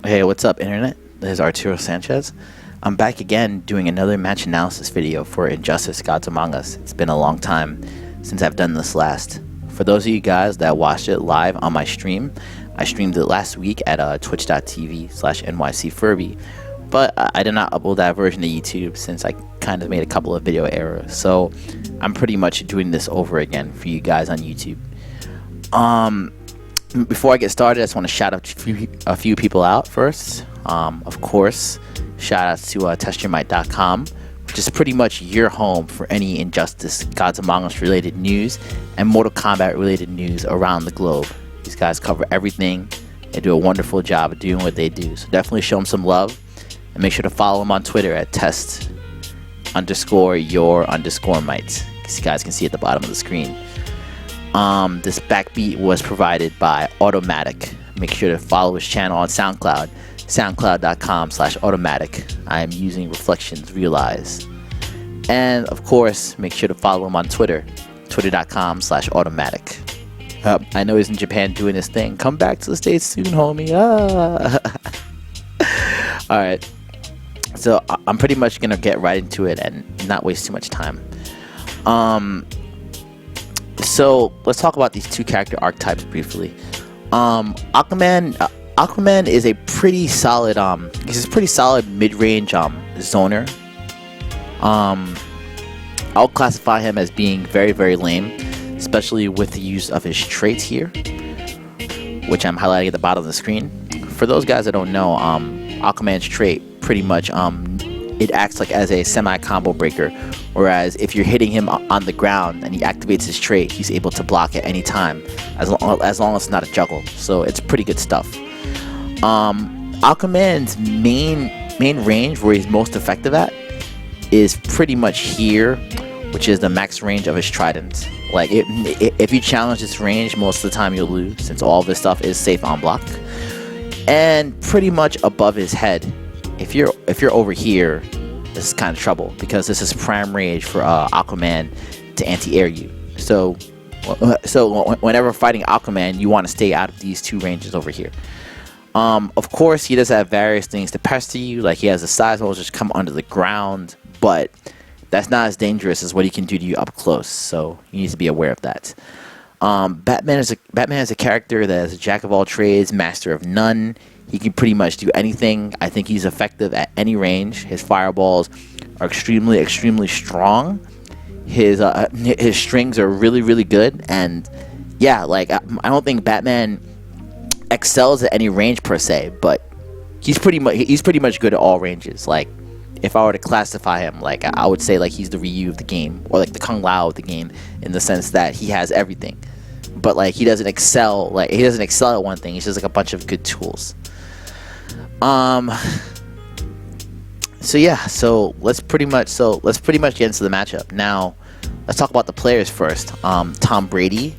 Hey, what's up, Internet? This is Arturo Sanchez. I'm back again doing another match analysis video for Injustice Gods Among Us. It's been a long time since I've done this last. For those of you guys that watched it live on my stream, I streamed it last week at twitch.tv/NYCFurby, but I did not upload that version to YouTube since I kind of made a couple of video errors. So I'm pretty much doing this over again for you guys on YouTube. Before I get started, I just want to shout out a few people out first. Of course, shout outs to testyourmight.com, which is pretty much your home for any Injustice Gods Among Us related news and Mortal Kombat related news around the globe. These guys cover everything. They do a wonderful job of doing what they do. So definitely show them some love and make sure to follow them on Twitter at test_your_might. As you guys can see at the bottom of the screen. This backbeat was provided by Automatic. Make sure to follow his channel on SoundCloud, soundcloud.com/automatic. I am using Reflections Realize. And of course, make sure to follow him on Twitter, twitter.com/automatic. I know he's in Japan doing his thing. Come back to the States soon, homie. Alright. So I'm pretty much going to get right into it and not waste too much time. So let's talk about these two character archetypes briefly. Aquaman is a pretty solid mid-range zoner. I'll classify him as being very, very lame, especially with the use of his traits here, which I'm highlighting at the bottom of the screen. For those guys that don't know, Aquaman's trait pretty much it acts like as a semi-combo breaker, whereas if you're hitting him on the ground and he activates his trait, he's able to block at any time, as long as it's not a juggle. So it's pretty good stuff. Aquaman's main range, where he's most effective at, is pretty much here, which is the max range of his trident. Like if you challenge this range, most of the time you'll lose, since all of this stuff is safe on block. And pretty much above his head. If you're over here, this is kind of trouble, because this is prime range for Aquaman to anti-air you. So whenever fighting Aquaman, you want to stay out of these two ranges over here. Of course, he does have various things to pester you, like he has a seismos just come under the ground, but that's not as dangerous as what he can do to you up close. So you need to be aware of that. Batman is a character that is a jack of all trades, master of none. He can pretty much do anything. I think he's effective at any range. His fireballs are extremely, extremely strong. His strings are really, really good. And yeah, like I don't think Batman excels at any range per se, but he's pretty much good at all ranges. Like if I were to classify him, like I would say like he's the Ryu of the game, or like the Kung Lao of the game, in the sense that he has everything. But like he doesn't excel at one thing. He's just like a bunch of good tools. So let's pretty much get into the matchup. Now, let's talk about the players first. Tom Brady,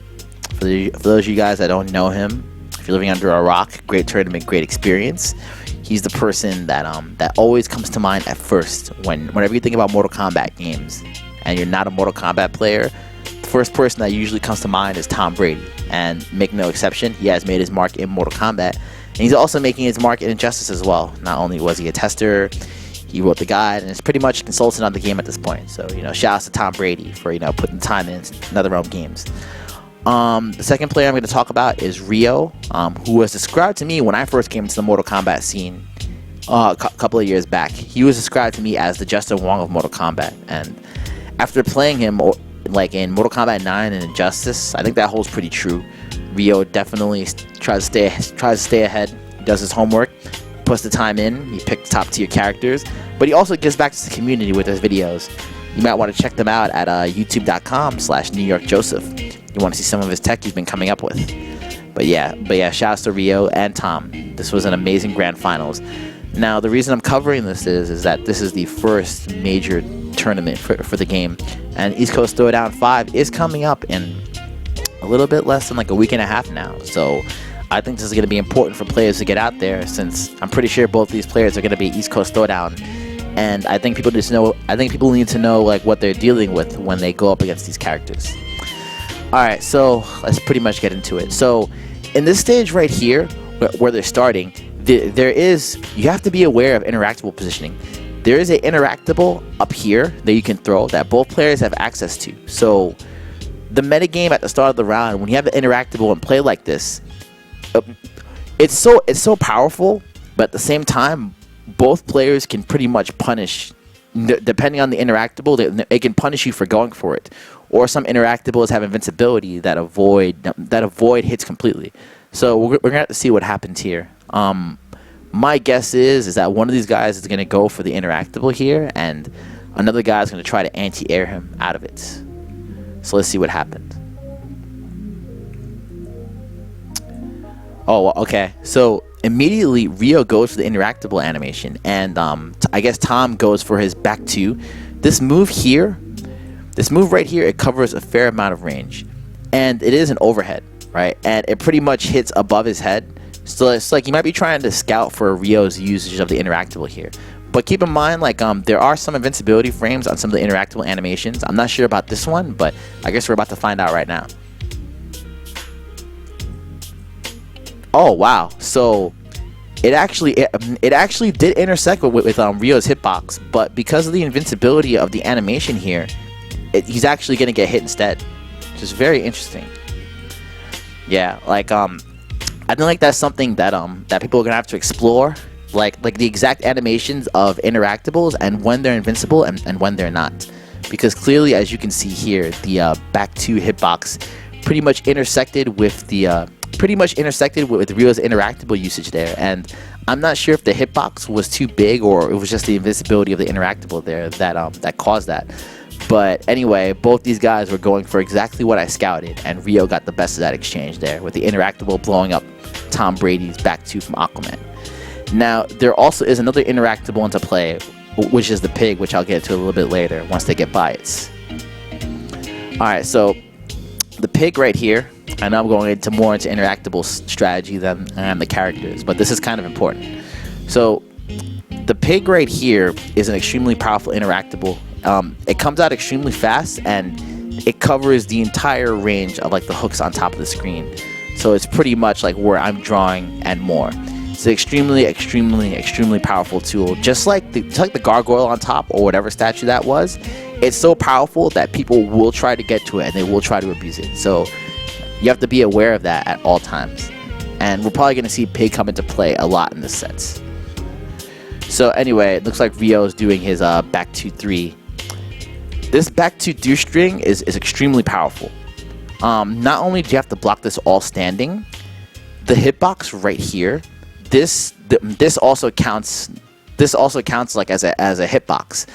for those of you guys that don't know him, if you're living under a rock, great tournament, great experience. He's the person that always comes to mind at first whenever you think about Mortal Kombat games, and you're not a Mortal Kombat player. The first person that usually comes to mind is Tom Brady, and make no exception, he has made his mark in Mortal Kombat. And he's also making his mark in Injustice as well. Not only was he a tester, he wrote the guide, and is pretty much a consultant on the game at this point. So, shout out to Tom Brady for, putting time in NetherRealm games. The second player I'm going to talk about is Rio, who was described to me when I first came into the Mortal Kombat scene a couple of years back. He was described to me as the Justin Wong of Mortal Kombat. And after playing him, like in Mortal Kombat 9 and Injustice, I think that holds pretty true. Rio definitely tries to stay ahead. He does his homework, puts the time in. He picks top tier characters, but he also gives back to the community with his videos. You might want to check them out at youtube.com/NewYorkJoseph. You want to see some of his tech he's been coming up with. But yeah, shout outs to Rio and Tom. This was an amazing grand finals. Now, the reason I'm covering this is that this is the first major tournament for the game, and East Coast Throwdown 5 is coming up in a little bit less than like a week and a half now. So I think this is going to be important for players to get out there, since I'm pretty sure both these players are going to be East Coast Throwdown, and I think people need to know like what they're dealing with when they go up against these characters. Alright, so let's pretty much get into it. So in this stage right here, where they're starting, you have to be aware of interactable positioning. There is an interactable up here that you can throw that both players have access to. So the metagame at the start of the round, when you have an interactable and play like this, it's so powerful, but at the same time, both players can pretty much punish, depending on the interactable, they can punish you for going for it. Or some interactables have invincibility that avoid hits completely. So we're gonna have to see what happens here. My guess is that one of these guys is gonna go for the interactable here, and another guy is gonna try to anti-air him out of it. So let's see what happens. Oh, okay. So immediately Rio goes for the interactable animation, and I guess Tom goes for his back two. This move right here, it covers a fair amount of range, and it is an overhead, right? And it pretty much hits above his head. So it's like you might be trying to scout for Rio's usage of the interactable here. But keep in mind, like, there are some invincibility frames on some of the interactable animations. I'm not sure about this one, but I guess we're about to find out right now. Oh wow! So it actually did intersect with Rio's hitbox, but because of the invincibility of the animation here, he's actually gonna get hit instead, which is very interesting. Yeah, like I think like that's something that that people are gonna have to explore, like the exact animations of interactables and when they're invincible and when they're not, because clearly, as you can see here, the back two hitbox pretty much intersected with the with Rio's interactable usage there, and I'm not sure if the hitbox was too big or it was just the invincibility of the interactable there that caused that. But anyway, both these guys were going for exactly what I scouted, and Rio got the best of that exchange there with the interactable blowing up Tom Brady's back two from Aquaman. Now, there also is another interactable into play, which is the pig, which I'll get to a little bit later once they get bites. Alright, so the pig right here, I know I'm going more into interactable strategy than the characters, but this is kind of important. So the pig right here is an extremely powerful interactable. It comes out extremely fast, and it covers the entire range of like the hooks on top of the screen. So it's pretty much like where I'm drawing and more. It's an extremely powerful tool. Just like the gargoyle on top or whatever statue that was, it's so powerful that people will try to get to it and they will try to abuse it. So you have to be aware of that at all times. And we're probably going to see pig come into play a lot in this set. So anyway, it looks like Rio's doing his back 2-3. This back 2 string is extremely powerful. Not only do you have to block this all standing, the hitbox right here, this also counts like as a hitbox.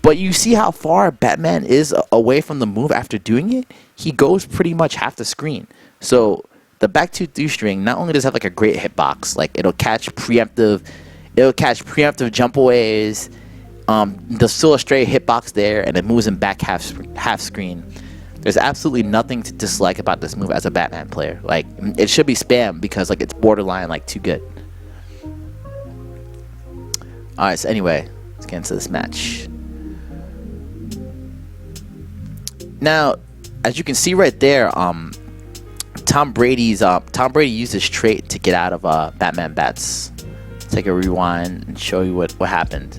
But you see how far Batman is away from the move after doing it? He goes pretty much half the screen. So the back 2 string not only does it have like a great hitbox, like it'll catch preemptive jump aways. There's still a straight hitbox there, and it moves him back half screen. There's absolutely nothing to dislike about this move as a Batman player. Like, it should be spam because like it's borderline like too good. Alright, so anyway, let's get into this match. Now, as you can see right there, Tom Brady used his trait to get out of Batman Bats. Take a rewind and show you what happened.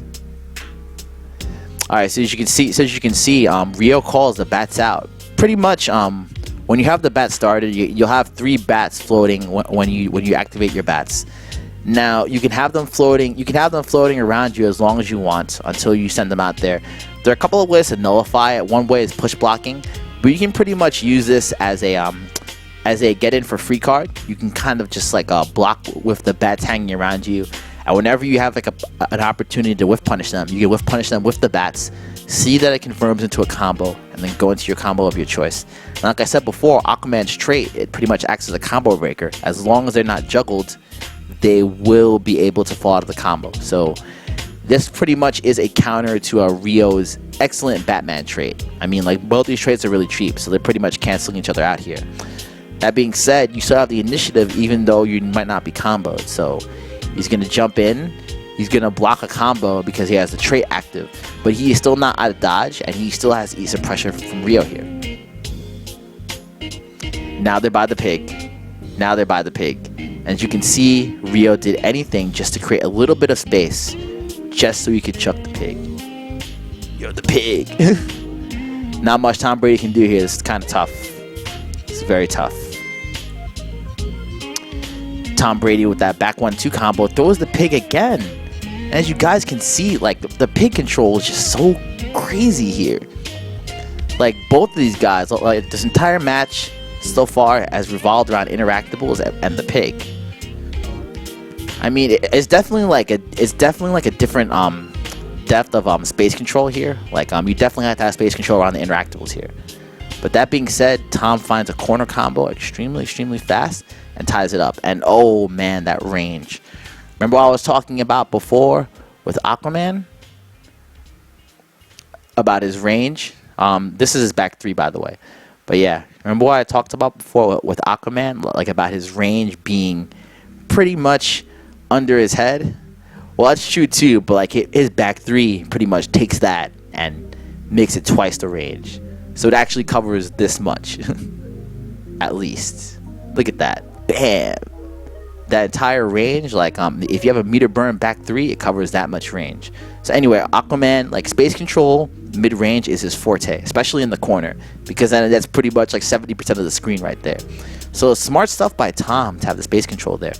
All right, so as you can see, Rio calls the bats out. Pretty much, when you have the bat started, you'll have 3 bats floating when you activate your bats. Now you can have them floating. You can have them floating around you as long as you want until you send them out there. There are a couple of ways to nullify it. One way is push blocking, but you can pretty much use this as a get in for free card. You can kind of just like block with the bats hanging around you, and whenever you have like an opportunity to whiff punish them, you can whiff punish them with the bats, see that it confirms into a combo, and then go into your combo of your choice. And like I said before, Aquaman's trait, it pretty much acts as a combo breaker. As long as they're not juggled, they will be able to fall out of the combo. So this pretty much is a counter to Rio's excellent Batman trait. I mean, like, both these traits are really cheap, so they're pretty much canceling each other out here. That being said, you still have the initiative even though you might not be comboed. So he's going to jump in, he's going to block a combo because he has the trait active, but he is still not out of dodge, and he still has ease of pressure from Rio here. Now they're by the pig. And as you can see, Rio did anything just to create a little bit of space, just so he could chuck the pig. You're the pig. Not much Tom Brady can do here. This is kind of tough. It's very tough. Tom Brady with that back 1-2 combo throws the pig again. And as you guys can see, like, the pig control is just so crazy here. Like, both of these guys, like, this entire match so far has revolved around interactables and the pig. I mean, it's definitely like a different depth of space control here. Like, you definitely have to have space control around the interactables here. But that being said, Tom finds a corner combo extremely fast and ties it up. And oh man, that range. Remember what I was talking about before with Aquaman? About his range? This is his back 3, by the way. But yeah, remember what I talked about before with Aquaman? Like, about his range being pretty much under his head? Well, that's true too, but like his back 3 pretty much takes that and makes it twice the range. So it actually covers this much. At least. Look at that. Bam! That entire range, like, if you have a meter burn back 3, it covers that much range. So anyway, Aquaman, like, space control mid-range is his forte, especially in the corner, because then that's pretty much like 70% of the screen right there. So smart stuff by Tom to have the space control there.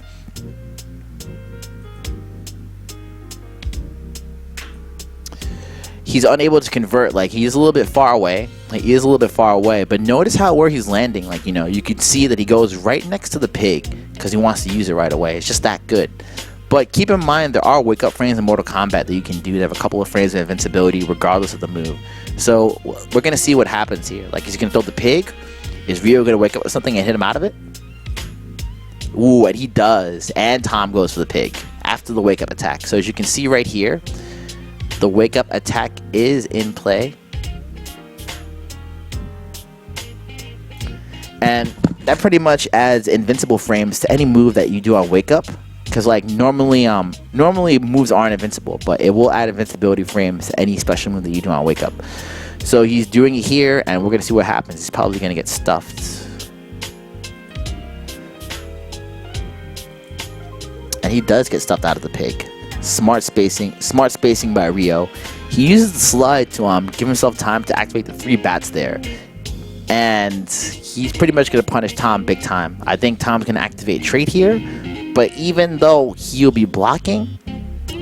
He's unable to convert. Like, he's a little bit far away. But notice how where he's landing. Like, you know, you could see that he goes right next to the pig because he wants to use it right away. It's just that good. But keep in mind, there are wake up frames in Mortal Kombat that you can do. They have a couple of frames of invincibility regardless of the move. So we're going to see what happens here. Like, he's going to throw the pig. Is Rio going to wake up with something and hit him out of it? Ooh, and he does. And Tom goes for the pig after the wake up attack. So as you can see right here, the wake up attack is in play. And that pretty much adds invincible frames to any move that you do on wake up. Because like normally moves aren't invincible, but it will add invincibility frames to any special move that you do on wake up. So he's doing it here, and we're gonna see what happens. He's probably gonna get stuffed. And he does get stuffed out of the pig. Smart spacing by Rio. He uses the slide to give himself time to activate the 3 bats there. And he's pretty much going to punish Tom big time. I think Tom's going to activate trait here. But even though he'll be blocking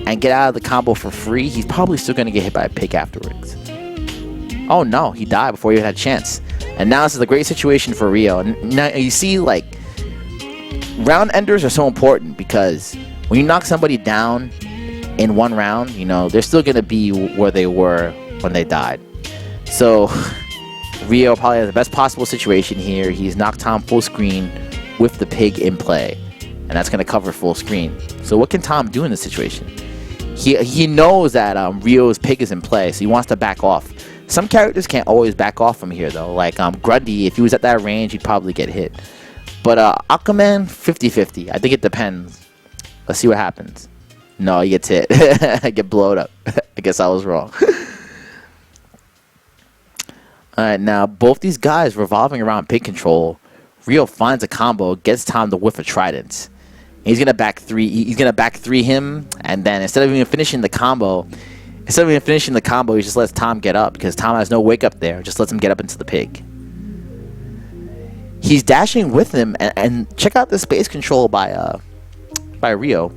and get out of the combo for free, he's probably still going to get hit by a pig afterwards. Oh no, he died before he even had a chance. And now this is a great situation for Rio. And now you see, like, round enders are so important because when you knock somebody down in one round, you know, they're still going to be where they were when they died. So Rio probably has the best possible situation here. He's knocked Tom full screen with the pig in play, and that's going to cover full screen. So what can Tom do in this situation? He knows that Rio's pig is in play, so he wants to back off. Some characters can't always back off from here, though. Like Grundy, if he was at that range, he'd probably get hit. But Aquaman, 50-50. I think it depends. Let's see what happens. No, he gets hit. I get blowed up. I guess I was wrong. Alright, now both these guys revolving around pig control. Rio finds a combo, gets Tom to whiff a trident. He's gonna back 3. He's gonna back 3 him, and then instead of even finishing the combo, he just lets Tom get up because Tom has no wake up there. Just lets him get up into the pig. He's dashing with him, and check out the space control by Rio.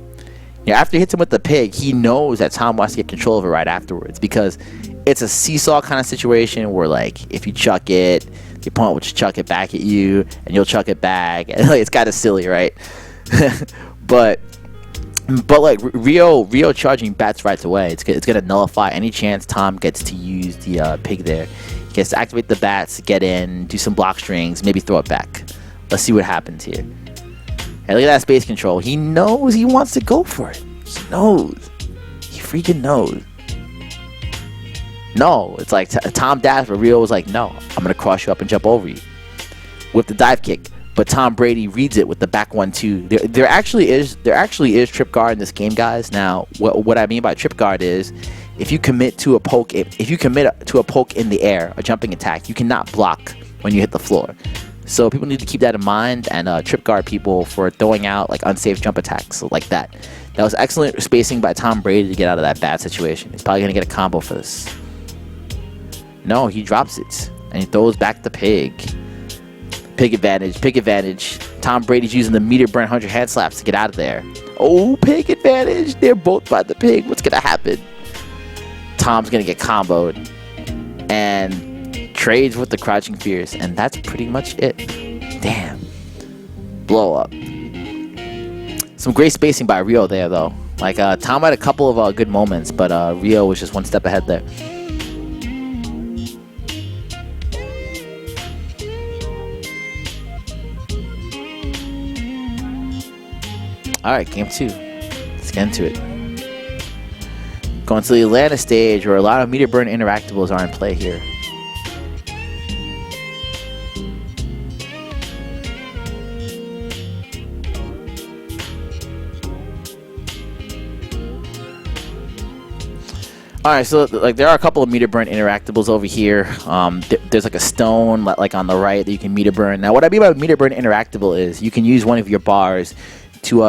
Yeah, after he hits him with the pig, he knows that Tom wants to get control of it right afterwards because it's a seesaw kind of situation where, like, if you chuck it, the opponent will just chuck it back at you, and you'll chuck it back, and like, it's kind of silly, right? but like Rio charging bats right away. It's gonna nullify any chance Tom gets to use the pig there. He gets to activate the bats, get in, do some block strings, maybe throw it back. Let's see what happens here. Hey, look at that space control. He knows he wants to go for it. He knows. He freaking knows. No, it's like Tom dashed, but Rio was like, no, I'm going to cross you up and jump over you with the dive kick. But Tom Brady reads it with the back 1-2. There actually is trip guard in this game, guys. Now, what I mean by trip guard is if you commit to a poke in the air, a jumping attack, you cannot block when you hit the floor. So people need to keep that in mind and trip guard people for throwing out like unsafe jump attacks like that. That was excellent spacing by Tom Brady to get out of that bad situation. He's probably gonna get a combo for this. No, he drops it and he throws back the pig. Pig advantage, pig advantage. Tom Brady's using the meter burn 100 hand slaps to get out of there. Oh, pig advantage. They're both by the pig. What's gonna happen? Tom's gonna get comboed and trades with the crouching fierce, and that's pretty much it. Damn. Blow up. Some great spacing by Rio there, though. Like, Tom had a couple of good moments, but Rio was just one step ahead there. Alright, game 2. Let's get into it. Going to the Atlanta stage, where a lot of meter burn interactables are in play here. Alright, so like there are a couple of meter burn interactables over here. There's like a stone like on the right that you can meter burn. Now what I mean by meter burn interactable is you can use one of your bars to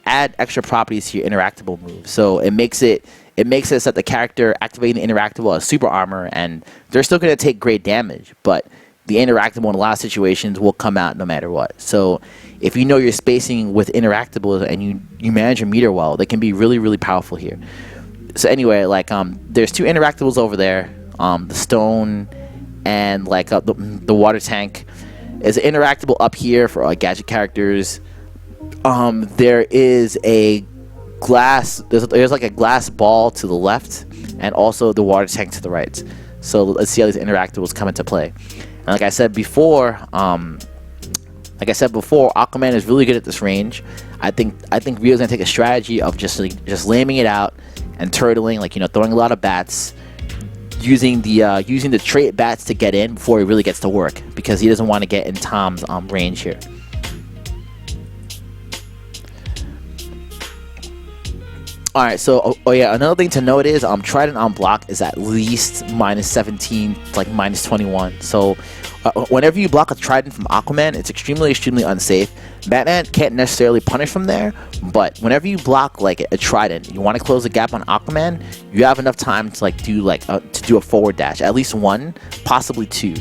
add extra properties to your interactable move. So it makes it so that the character activating the interactable has super armor, and they're still going to take great damage, but the interactable in a lot of situations will come out no matter what. So if you know your spacing with interactables and you manage your meter well, they can be really, really powerful here. So anyway, like there's 2 interactables over there, the stone and like the water tank. There's an interactable up here for gadget characters. There is a glass. There's like a glass ball to the left, and also the water tank to the right. So let's see how these interactables come into play. And like I said before, Aquaman is really good at this range. I think Rio's gonna take a strategy of just lambing it out and turtling, like, you know, throwing a lot of bats, using the trait bats to get in before he really gets to work, because he doesn't want to get in Tom's range here. Alright, so yeah, another thing to note is Trident on block is at least -17 to like -21. So whenever you block a Trident from Aquaman, it's extremely unsafe. Batman can't necessarily punish from there, but whenever you block like a Trident, you want to close the gap on Aquaman, you have enough time to like do a forward dash, at least 1, possibly 2.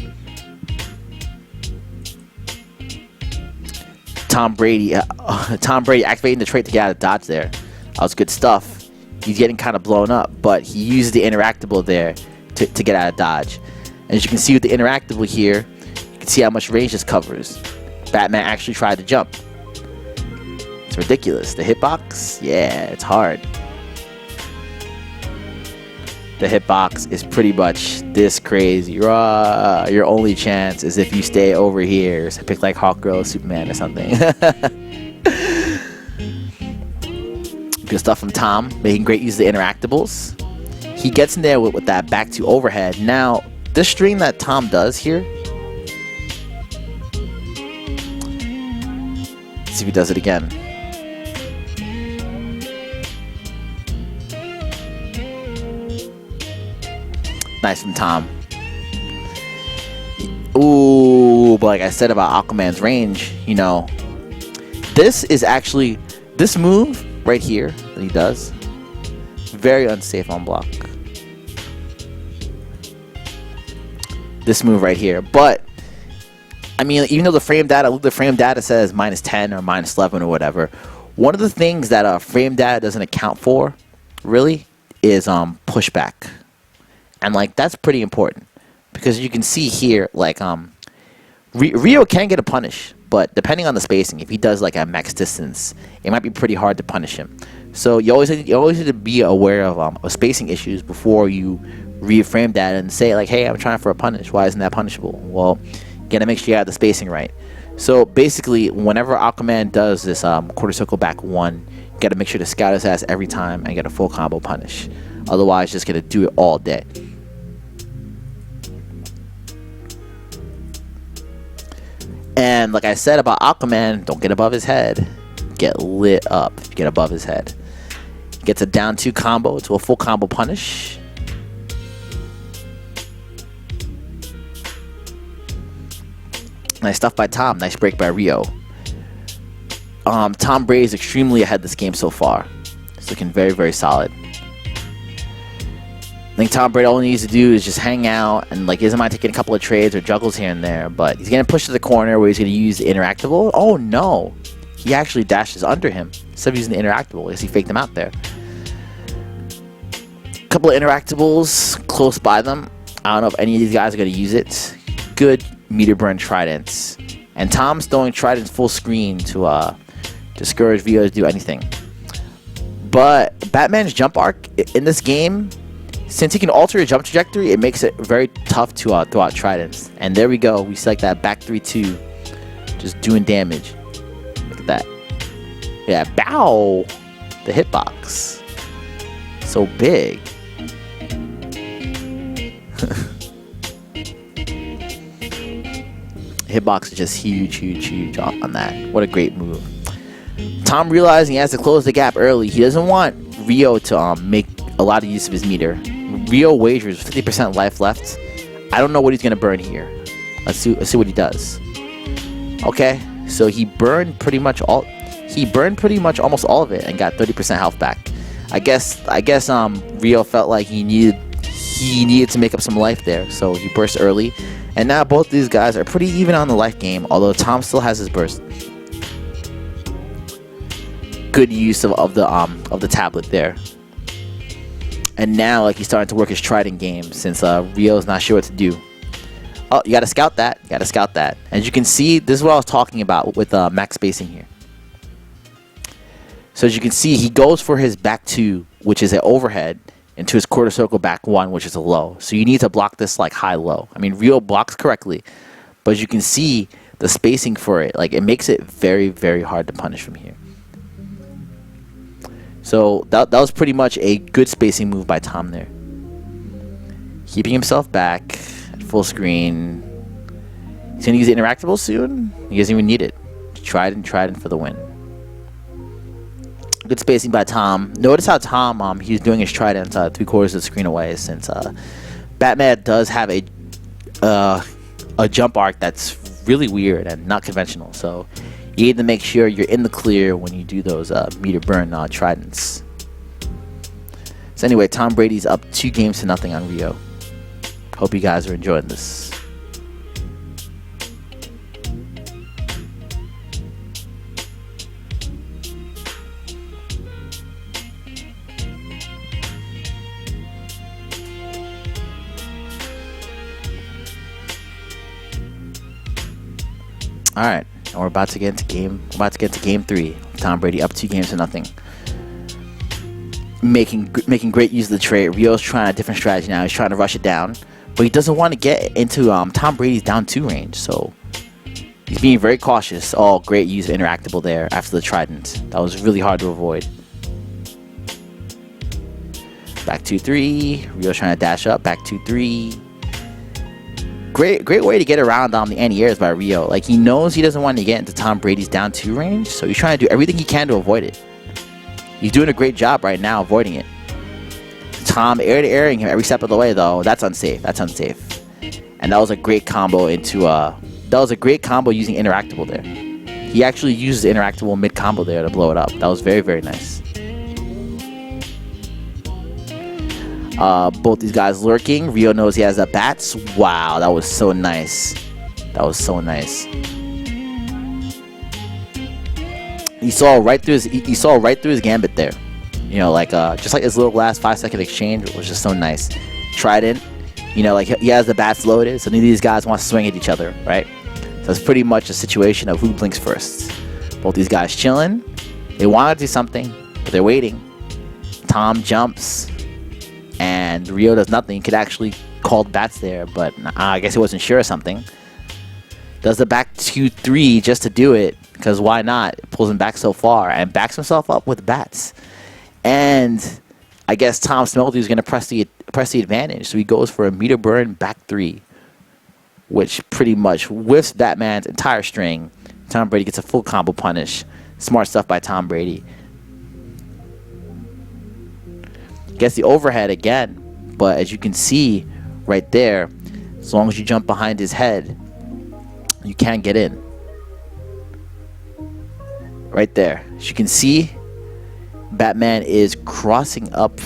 Tom Brady activating the trait to get out of dodge there. That was good stuff. He's getting kind of blown up, but he used the interactable there to get out of dodge. And as you can see with the interactable here, you can see how much range this covers. Batman actually tried to jump. It's ridiculous. The hitbox, yeah, it's hard. The hitbox is pretty much this crazy. Your only chance is if you stay over here. So pick like Hawkgirl, Superman, or something. Good stuff from Tom, making great use of the interactables. He gets in there with that back to overhead. Now, this string that Tom does here, let's see if he does it again. Nice from Tom. Ooh, but like I said about Aquaman's range, you know, this move right here that he does, very unsafe on block. This move right here, but I mean, even though the frame data says -10 or -11 or whatever, one of the things that frame data doesn't account for really is pushback, and like that's pretty important, because you can see here like Rio can get a punish, but depending on the spacing, if he does like a max distance, it might be pretty hard to punish him. So you always need to be aware of spacing issues before you read frame data and say like, hey, I'm trying for a punish. Why isn't that punishable? Well, you gotta make sure you have the spacing right. So basically, whenever Aquaman does this quarter circle back 1, you gotta make sure to scout his ass every time and get a full combo punish. Otherwise, just gonna do it all day. And like I said about Aquaman, don't get above his head. Get lit up if you get above his head. Gets a down 2 combo to a full combo punish. Nice stuff by Tom. Nice break by Rio. Tom Brady is extremely ahead this game so far. It's looking very, very solid. I think Tom Brady all he needs to do is just hang out and like he doesn't mind taking a couple of trades or juggles here and there, but he's gonna push to the corner where he's gonna use the interactable. Oh no, he actually dashes under him instead of using the interactable. I guess he faked him out there. A couple of interactables close by them. I don't know if any of these guys are gonna use it. Good meter burn tridents, and Tom's throwing tridents full screen to discourage Rio to do anything. But Batman's jump arc in this game, since he can alter your jump trajectory, it makes it very tough to throw out tridents. And there we go. We see like that back 3-2 just doing damage. Look at that. Yeah, bow! The hitbox. So big. Hitbox is just huge on that. What a great move. Tom realizing he has to close the gap early. He doesn't want Rio to make a lot of use of his meter. Rio wagers 50% life left. I don't know what he's gonna burn here. Let's see what he does. Okay, so he burned pretty much almost all of it and got 30% health back. I guess Rio felt like he needed to make up some life there, so he burst early. And now both these guys are pretty even on the life game, although Tom still has his burst. Good use of the tablet there. And now like he's starting to work his trident game since Rio's not sure what to do. Oh, you gotta scout that. As you can see, this is what I was talking about with max spacing here. So as you can see, he goes for his back 2, which is an overhead, into his quarter circle back 1, which is a low. So you need to block this like high-low. I mean, Rio blocks correctly, but as you can see, the spacing for it, like it makes it very, very hard to punish from here. So that was pretty much a good spacing move by Tom there. Keeping himself back at full screen. He's gonna use the interactable soon. He doesn't even need it. Trident for the win. Good spacing by Tom. Notice how Tom he's doing his trident 3/4 of the screen away, since Batman does have a jump arc that's really weird and not conventional. So you need to make sure you're in the clear when you do those meter burn tridents. So anyway, Tom Brady's up 2-0 on Rio. Hope you guys are enjoying this. All right, and we're about to get into game 3. Tom Brady up 2-0. Making great use of the trade. Rio's trying a different strategy now. He's trying to rush it down, but he doesn't want to get into Tom Brady's down 2 range. So he's being very cautious. Oh, great use of interactable there after the trident. That was really hard to avoid. Back 2-3. Rio's trying to dash up. Back 2-3. Great way to get around the anti-airs by Rio. Like, he knows he doesn't want to get into Tom Brady's down 2 range, so he's trying to do everything he can to avoid it. He's doing a great job right now avoiding it. Tom air-to-airing him every step of the way, though. That's unsafe. And that was a great combo using interactable there. He actually uses interactable mid-combo there to blow it up. That was very, very nice. Both these guys lurking. Rio knows he has the bats. Wow, that was so nice. He saw right through his gambit there. You know, like just like his little last 5-second exchange was just so nice. Trident, you know, like he has the bats loaded, so neither of these guys want to swing at each other, right? So it's pretty much a situation of who blinks first. Both these guys chilling. They want to do something, but they're waiting. Tom jumps. And Rio does nothing. He could actually call bats there, but I guess he wasn't sure of something. Does the back 2-3 just to do it, because why not? It pulls him back so far and backs himself up with bats. And I guess Tom smelled he was going to press the advantage, so he goes for a meter burn back 3, which pretty much whiffs Batman's entire string. Tom Brady gets a full combo punish. Smart stuff by Tom Brady. Gets the overhead again, but as you can see right there, as long as you jump behind his head, You can't get in. Right there. As you can see, Batman is crossing up.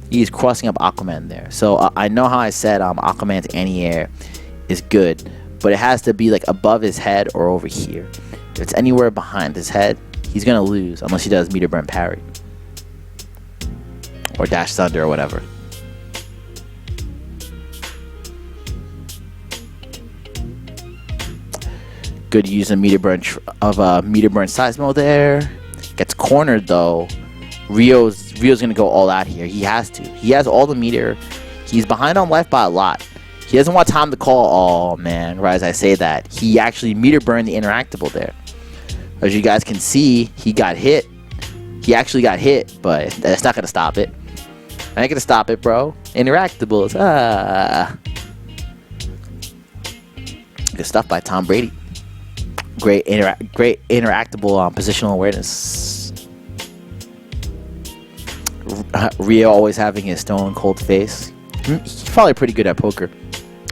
He's crossing up Aquaman there. So I know how I said Aquaman's anti-air is good, but it has to be like above his head or over here. If it's anywhere behind his head, he's gonna lose unless he does meter burn parry or dash thunder or whatever. Good use of meter burn Seismo there. Gets cornered though. Rio's gonna go all out here. He has to. He has all the meter. He's behind on life by a lot. He doesn't want time to call. Oh man, right as I say that, he actually meter burned the interactable there. As you guys can see, he got hit. He actually got hit, but that's not gonna stop it. I ain't gonna stop it, bro. Interactables. Good stuff by Tom Brady. Great interactable positional awareness. Rio always having his stone cold face. He's probably pretty good at poker.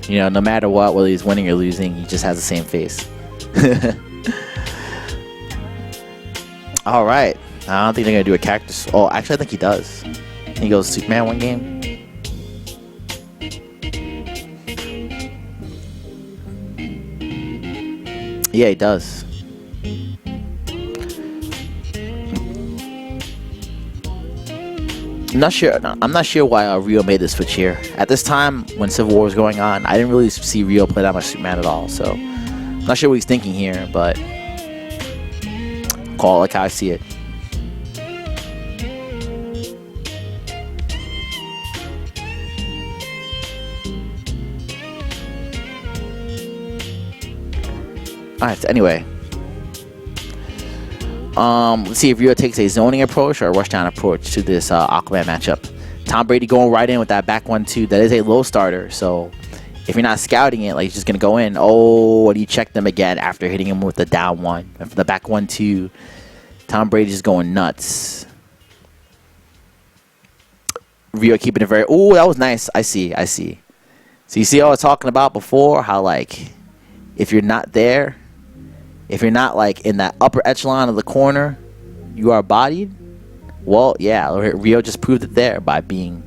You know, no matter what, whether he's winning or losing, he just has the same face. All right. I don't think they're gonna do a character. Oh, actually, I think he does. He goes Superman one game. Yeah, he does. I'm not sure why Rio made this switch here. At this time, when Civil War was going on, I didn't really see Rio play that much Superman at all. So, I'm not sure what he's thinking here, but call it like how I see it. Alright, so anyway. Let's see if Rio takes a zoning approach or a rushdown approach to this Aquaman matchup. Tom Brady going right in with that back 1-2. That is a low starter, so if you're not scouting it, like, he's just gonna go in. Oh, and he checked them again after hitting him with the down 1. And for the back 1-2, Tom Brady's just going nuts. Rio keeping it very. Oh, that was nice. I see. So you see what I was talking about before? How, like, if you're not there, if you're not like in that upper echelon of the corner, you are bodied. Well, yeah, Rio just proved it there by being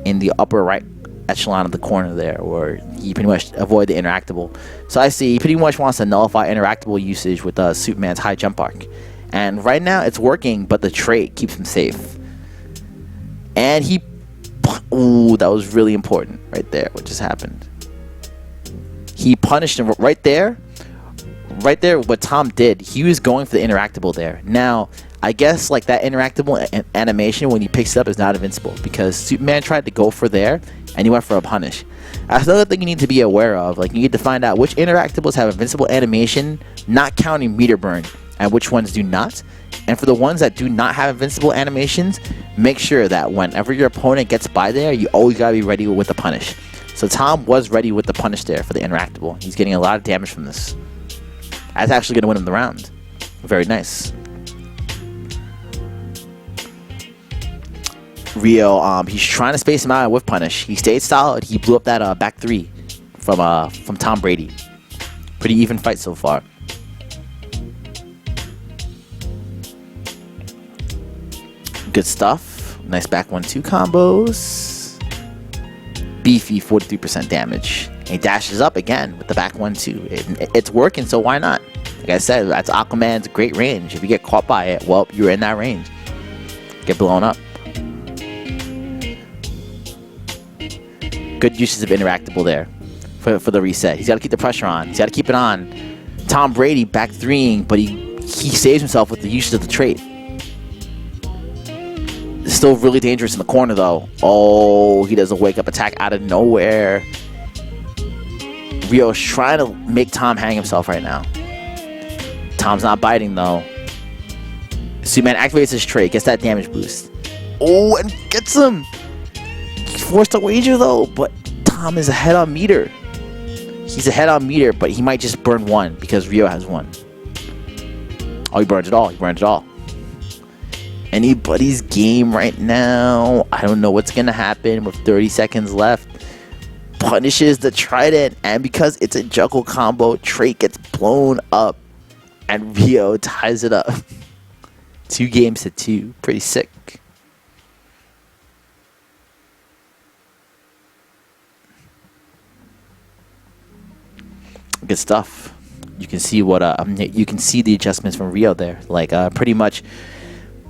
in the upper right echelon of the corner there, where he pretty much avoid the interactable. So I see he pretty much wants to nullify interactable usage with Superman's high jump arc. And right now it's working, but the trait keeps him safe. And he... Ooh, that was really important right there, what just happened. He punished him right there. Right there, what Tom did, he was going for the interactable there. Now, I guess like that interactable animation when he picks it up is not invincible, because Superman tried to go for there and he went for a punish. That's another thing you need to be aware of. Like, you need to find out which interactables have invincible animation, not counting meter burn, and which ones do not. And for the ones that do not have invincible animations, make sure that whenever your opponent gets by there, you always gotta be ready with the punish. So Tom was ready with the punish there for the interactable. He's getting a lot of damage from this. That's actually going to win him the round. Very nice. Rio, he's trying to space him out with punish. He stayed solid. He blew up that back 3 from Tom Brady. Pretty even fight so far. Good stuff. Nice back 1-2 combos. Beefy 43% damage. And he dashes up again with the back 1-2. It's working, so why not? Like I said, that's Aquaman's great range. If you get caught by it, well, you're in that range. Get blown up. Good uses of interactable there for the reset. He's got to keep the pressure on. He's got to keep it on. Tom Brady back 3ing, but he saves himself with the use of the trait. It's still really dangerous in the corner, though. Oh, he does a wake-up attack out of nowhere. Rio's trying to make Tom hang himself right now. Tom's not biting, though. Superman activates his trait, gets that damage boost. Oh, and gets him! He's forced a wager, though, but Tom is ahead on meter. He's ahead on meter, but he might just burn 1 because Rio has 1. Oh, he burns it all. He burns it all. Anybody's game right now. I don't know what's going to happen with 30 seconds left. punishes the trident, and because it's a juggle combo, trait gets blown up, and Rio ties it up. 2-2. Pretty sick. Good stuff. You can see what you can see the adjustments from Rio there. Like pretty much.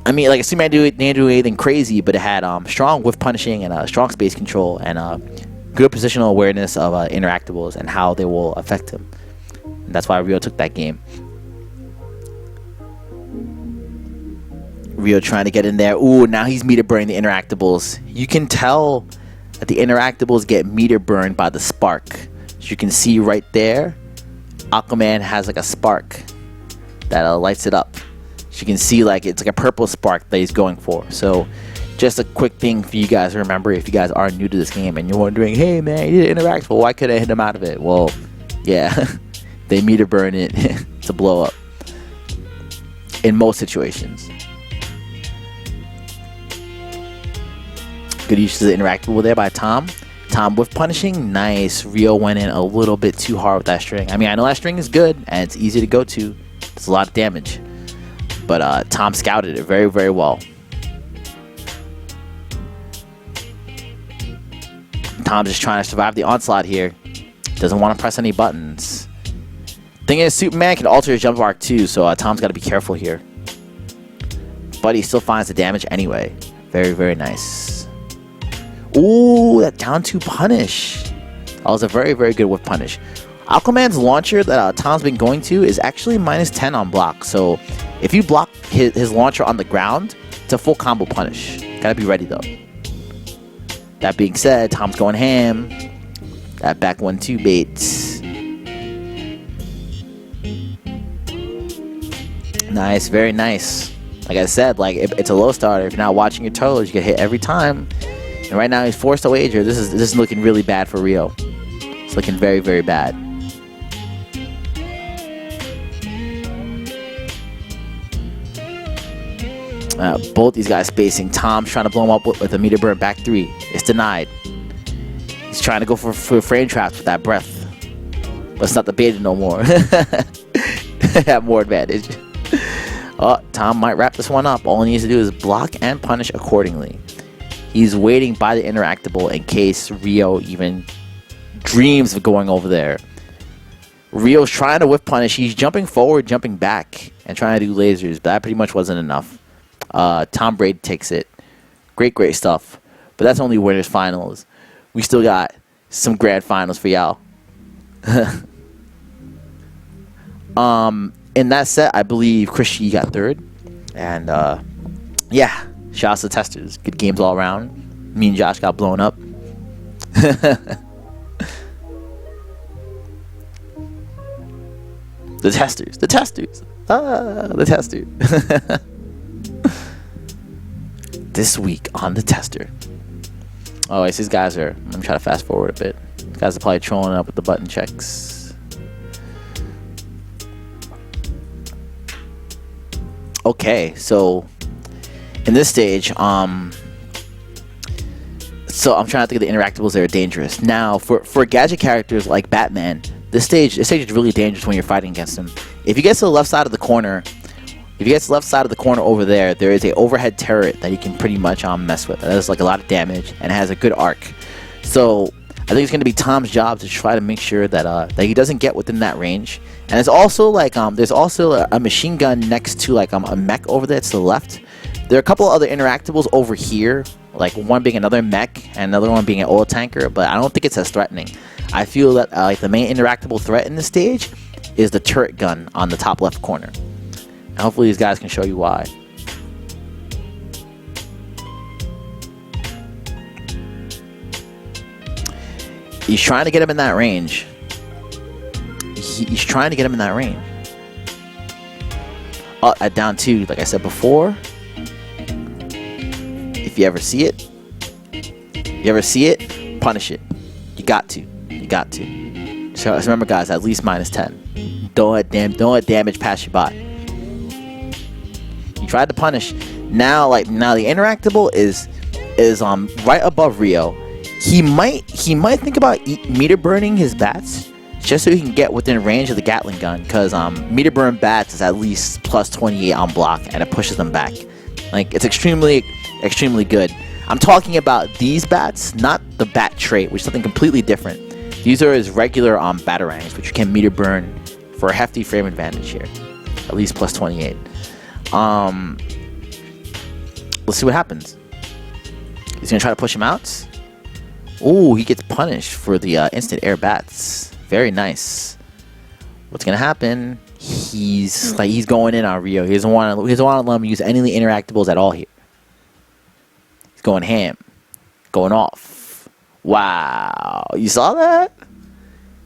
I mean, like, Superman didn't do anything crazy, but it had strong whiff punishing and strong space control and good positional awareness of interactables and how they will affect him. And that's why Rio took that game. Rio trying to get in there. Ooh, now he's meter burning the interactables. You can tell that the interactables get meter burned by the spark. As you can see right there, Aquaman has like a spark that lights it up. As you can see, like, it's like a purple spark that he's going for. So just a quick thing for you guys to remember if you guys are new to this game and you're wondering, hey man, he didn't interact, well, why could I hit him out of it? Well, yeah, they meter burn it to blow up in most situations. Good use of the interactable there by Tom. Tom with punishing. Nice. Rio went in a little bit too hard with that string. I mean, I know that string is good and it's easy to go to. It's a lot of damage. But Tom scouted it very, very well. Tom's just trying to survive the onslaught here. Doesn't want to press any buttons. Thing is, Superman can alter his jump arc too, so Tom's got to be careful here. But he still finds the damage anyway. Very, very nice. Ooh, that down 2 punish. That was a very, very good whip punish. Aquaman's launcher that Tom's been going to is actually -10 on block. So if you block his launcher on the ground, it's a full combo punish. Gotta be ready though. That being said, Tom's going ham. That back 1-2 bait. Nice, very nice. Like I said, like it's a low starter. If you're not watching your toes, you get hit every time. And right now he's forced to wager. This is looking really bad for Rio. It's looking very, very bad. Both these guys spacing. Tom's trying to blow him up with a meter burn back 3. It's denied. He's trying to go for frame traps with that breath. But it's not the beta no more. Have more advantage. Oh, Tom might wrap this one up. All he needs to do is block and punish accordingly. He's waiting by the interactable in case Rio even dreams of going over there. Rio's trying to whiff punish. He's jumping forward, jumping back, and trying to do lasers, but that pretty much wasn't enough. Tom Brady takes it. Great, great stuff. But that's only winners finals. We still got some grand finals for y'all. In that set, I believe Chris Shee got 3rd. And yeah, shout out to the testers. Good games all around. Me and Josh got blown up. The testers. The testers. The tester. This week on the tester. Oh, I see these guys are. I'm trying to fast forward a bit. These guys are probably trolling up with the button checks. Okay, so in this stage, so I'm trying to think of the interactables that are dangerous. Now, for gadget characters like Batman, this stage is really dangerous when you're fighting against him. If you get to the left side of the corner, over there is a overhead turret that you can pretty much mess with. That does like a lot of damage and has a good arc. So I think it's going to be Tom's job to try to make sure that he doesn't get within that range. And there's also like there's also a machine gun next to like a mech over there to the left. There are a couple of other interactables over here, like one being another mech and another one being an oil tanker, but I don't think it's as threatening. I feel that like the main interactable threat in this stage is the turret gun on the top left corner. And hopefully these guys can show you why. He's trying to get him in that range. He's trying to get him in that range. Oh, at down 2, like I said before. If you ever see it, punish it. You got to. So remember, guys, at least -10. Don't let damage pass you by. You tried to punish. Now the interactable is right above Rio. He might think about meter burning his bats just so he can get within range of the Gatling gun, because meter burn bats is at least plus 28 on block, and it pushes them back. Like, it's extremely good. I'm talking about these bats, not the bat trait, which is something completely different. These are his regular batarangs, which you can meter burn for a hefty frame advantage here, at least plus 28. Let's see what happens. He's gonna try to push him out. Ooh, he gets punished for the instant air bats. Very nice. What's gonna happen? He's going in on Rio. He doesn't want to let him use any of the interactables at all here. He's going ham, going off. Wow, you saw that?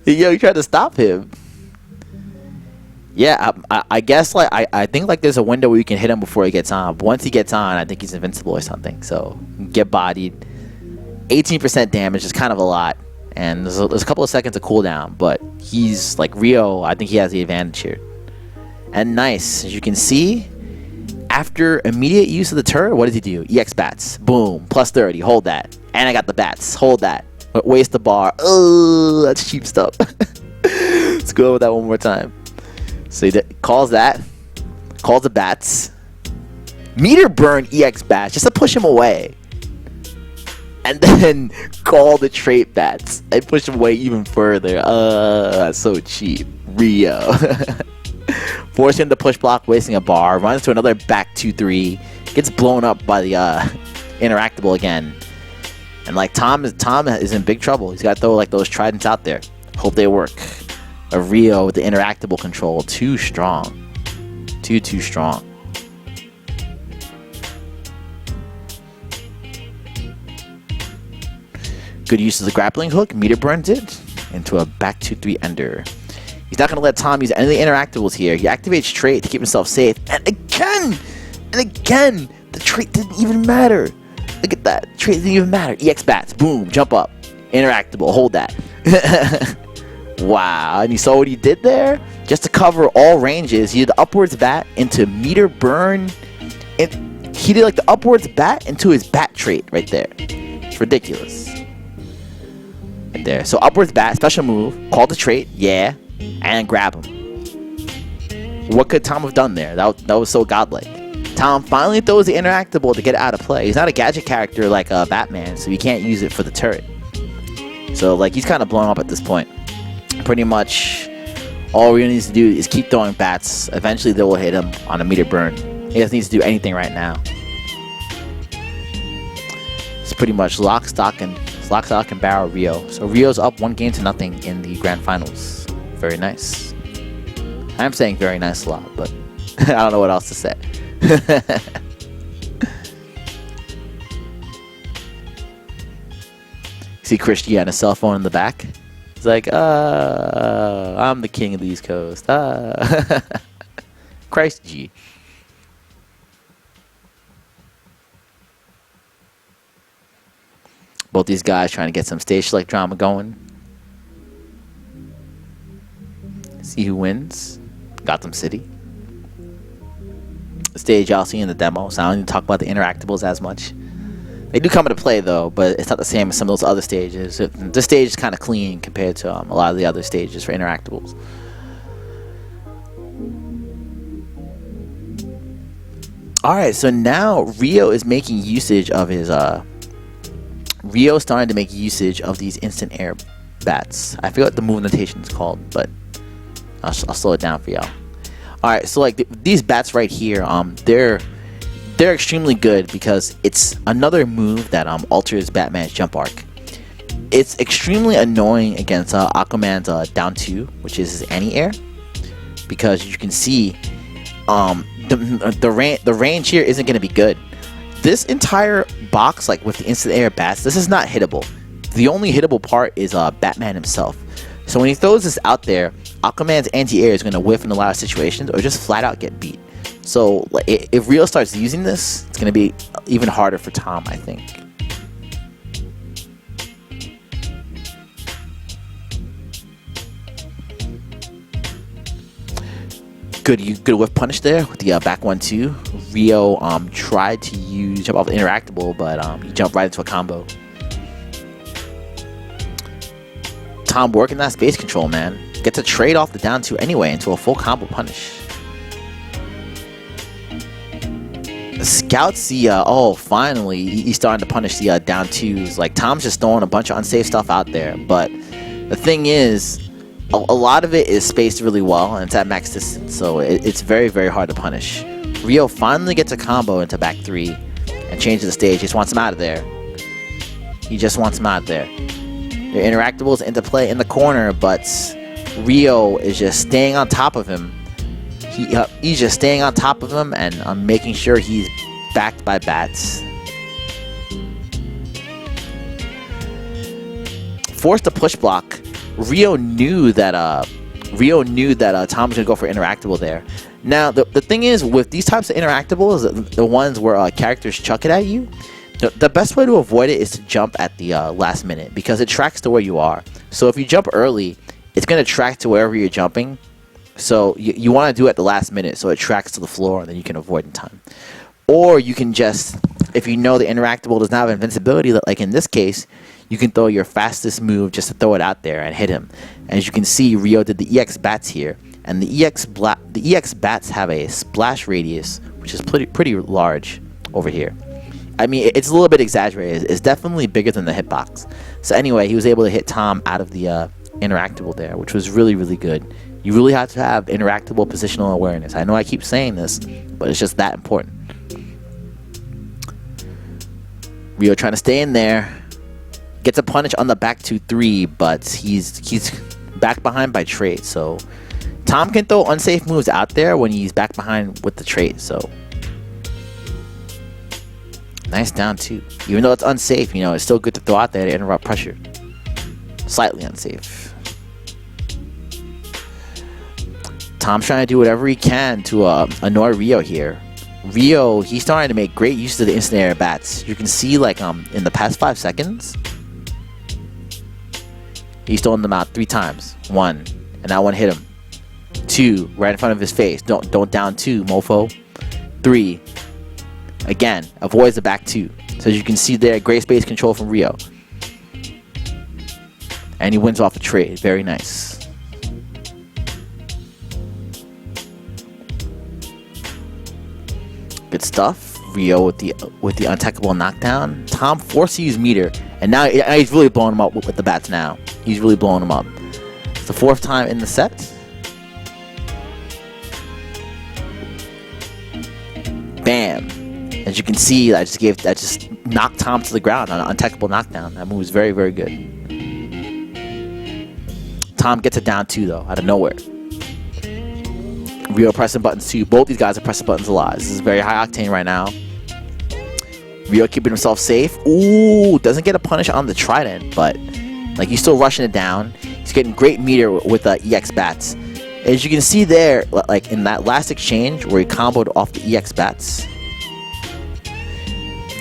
Yo, you tried to stop him. Yeah, I guess I think there's a window where you can hit him before he gets on. But once he gets on, I think he's invincible or something. So get bodied. 18% damage is kind of a lot, and there's a couple of seconds of cooldown. But he's like Rio. I think he has the advantage here. And nice, as you can see, after immediate use of the turret, what does he do? EX bats, boom, plus 30. Hold that, and I got the bats. Hold that. Waste the bar. Oh, that's cheap stuff. Let's go over that one more time. So he calls the bats, meter burn EX bats just to push him away, and then call the trait bats and push him away even further. That's so cheap. Rio. Force him to push block, wasting a bar, runs to another back 2-3, gets blown up by the interactable again. And Tom is in big trouble. He's got to throw those tridents out there. Hope they work. A Rio with the interactable control, too strong. Too strong. Good use of the grappling hook. Meter burns it into a back 2-3 ender. He's not going to let Tom use any of the interactables here. He activates trait to keep himself safe. And again, the trait didn't even matter. Look at that. Trait didn't even matter. EX bats. Boom. Jump up. Interactable. Hold that. Wow. And you saw what he did there? Just to cover all ranges, he did the upwards bat into meter burn. And he did the upwards bat into his bat trait right there. It's ridiculous. Right there. So upwards bat, special move. Call the trait. Yeah. And grab him. What could Tom have done there? That was so godlike. Tom finally throws the interactable to get it out of play. He's not a gadget character like Batman, so he can't use it for the turret. So he's kind of blown up at this point. Pretty much all he needs to do is keep throwing bats. Eventually they will hit him on a meter burn. He doesn't need to do anything right now. It's pretty much lock, stock, and barrel Rio. So Rio's up 1-0 in the grand finals. Very nice. I'm saying very nice a lot, but I don't know what else to say. See Christy on a cell phone in the back. He's like, I'm the king of the East Coast. Christ G. Both these guys trying to get some stage select drama going. See who wins. Gotham City. The stage y'all see in the demo, so I don't need to talk about the interactables as much. They do come into play though, but it's not the same as some of those other stages. This stage is kind of clean compared to a lot of the other stages for interactables. Alright, so now Rio is making usage of his Rio's starting to make usage of these instant air bats. I forget what the move notation is called, but I'll slow it down for y'all. Alright, so these bats right here, they're extremely good because it's another move that alters Batman's jump arc. It's extremely annoying against Aquaman's down 2, which is his anti-air, because you can see the range here isn't going to be good. This entire box, with the instant air bats, this is not hittable. The only hittable part is Batman himself. So when he throws this out there, Aquaman's anti-air is going to whiff in a lot of situations or just flat out get beat. So if Rio starts using this, it's going to be even harder for Tom, I think. Good whiff punish there with the back 1-2. Rio tried to jump off the interactable, but he jumped right into a combo. Tom working that space control, man. Gets a trade off the down 2 anyway into a full combo punish. Scouts the oh, finally he's starting to punish the down 2s. Like, Tom's just throwing a bunch of unsafe stuff out there, but the thing is, a lot of it is spaced really well and it's at max distance, so it's very, very hard to punish. Rio finally gets a combo into back 3 and changes the stage. He just wants him out of there. He just wants him out of there. Their interactables into play in the corner, but Rio is just staying on top of him. He's just staying on top of him and making sure he's backed by bats. Forced to push block. Rio knew that Tom was gonna go for interactable there. Now the thing is, with these types of interactables, the ones where characters chuck it at you, the best way to avoid it is to jump at the last minute, because it tracks to where you are. So if you jump early, it's gonna track to wherever you're jumping. So you want to do it at the last minute so it tracks to the floor and then you can avoid in time. Or you can just, if you know the interactable does not have invincibility, like in this case, you can throw your fastest move just to throw it out there and hit him. As you can see, Rio did the EX bats here, and the EX bats have a splash radius which is pretty large over here. I mean, it's a little bit exaggerated. It's definitely bigger than the hitbox. So anyway, he was able to hit Tom out of the interactable there, which was really, really good. You really have to have interactable positional awareness. I know I keep saying this, but it's just that important. Rio trying to stay in there. Gets a punish on the back 2-3, but he's back behind by trade. So Tom can throw unsafe moves out there when he's back behind with the trade. So nice down 2. Even though it's unsafe, you know, it's still good to throw out there to interrupt pressure. Slightly unsafe. Tom's trying to do whatever he can to annoy Rio here. Rio, he's starting to make great use of the instant air bats. You can see, like, in the past 5 seconds, he's throwing them out 3 times. 1, and that one hit him. 2, right in front of his face. Don't down 2, mofo. 3, again, avoids the back 2. So as you can see there, great space control from Rio. And he wins off the trade. Very nice. Good stuff. Rio with the untechable knockdown. Tom forced to use meter, and now he's really blowing him up with the bats now. He's really blowing him up. It's the 4th time in the set. Bam. As you can see, I just knocked Tom to the ground on an untechable knockdown. That move was very, very good. Tom gets it down 2 though, out of nowhere. Rio pressing buttons too. Both these guys are pressing buttons a lot. This is very high octane right now. Rio keeping himself safe. Ooh, doesn't get a punish on the trident, but like he's still rushing it down. He's getting great meter with EX bats. As you can see there, like in that last exchange where he comboed off the EX bats,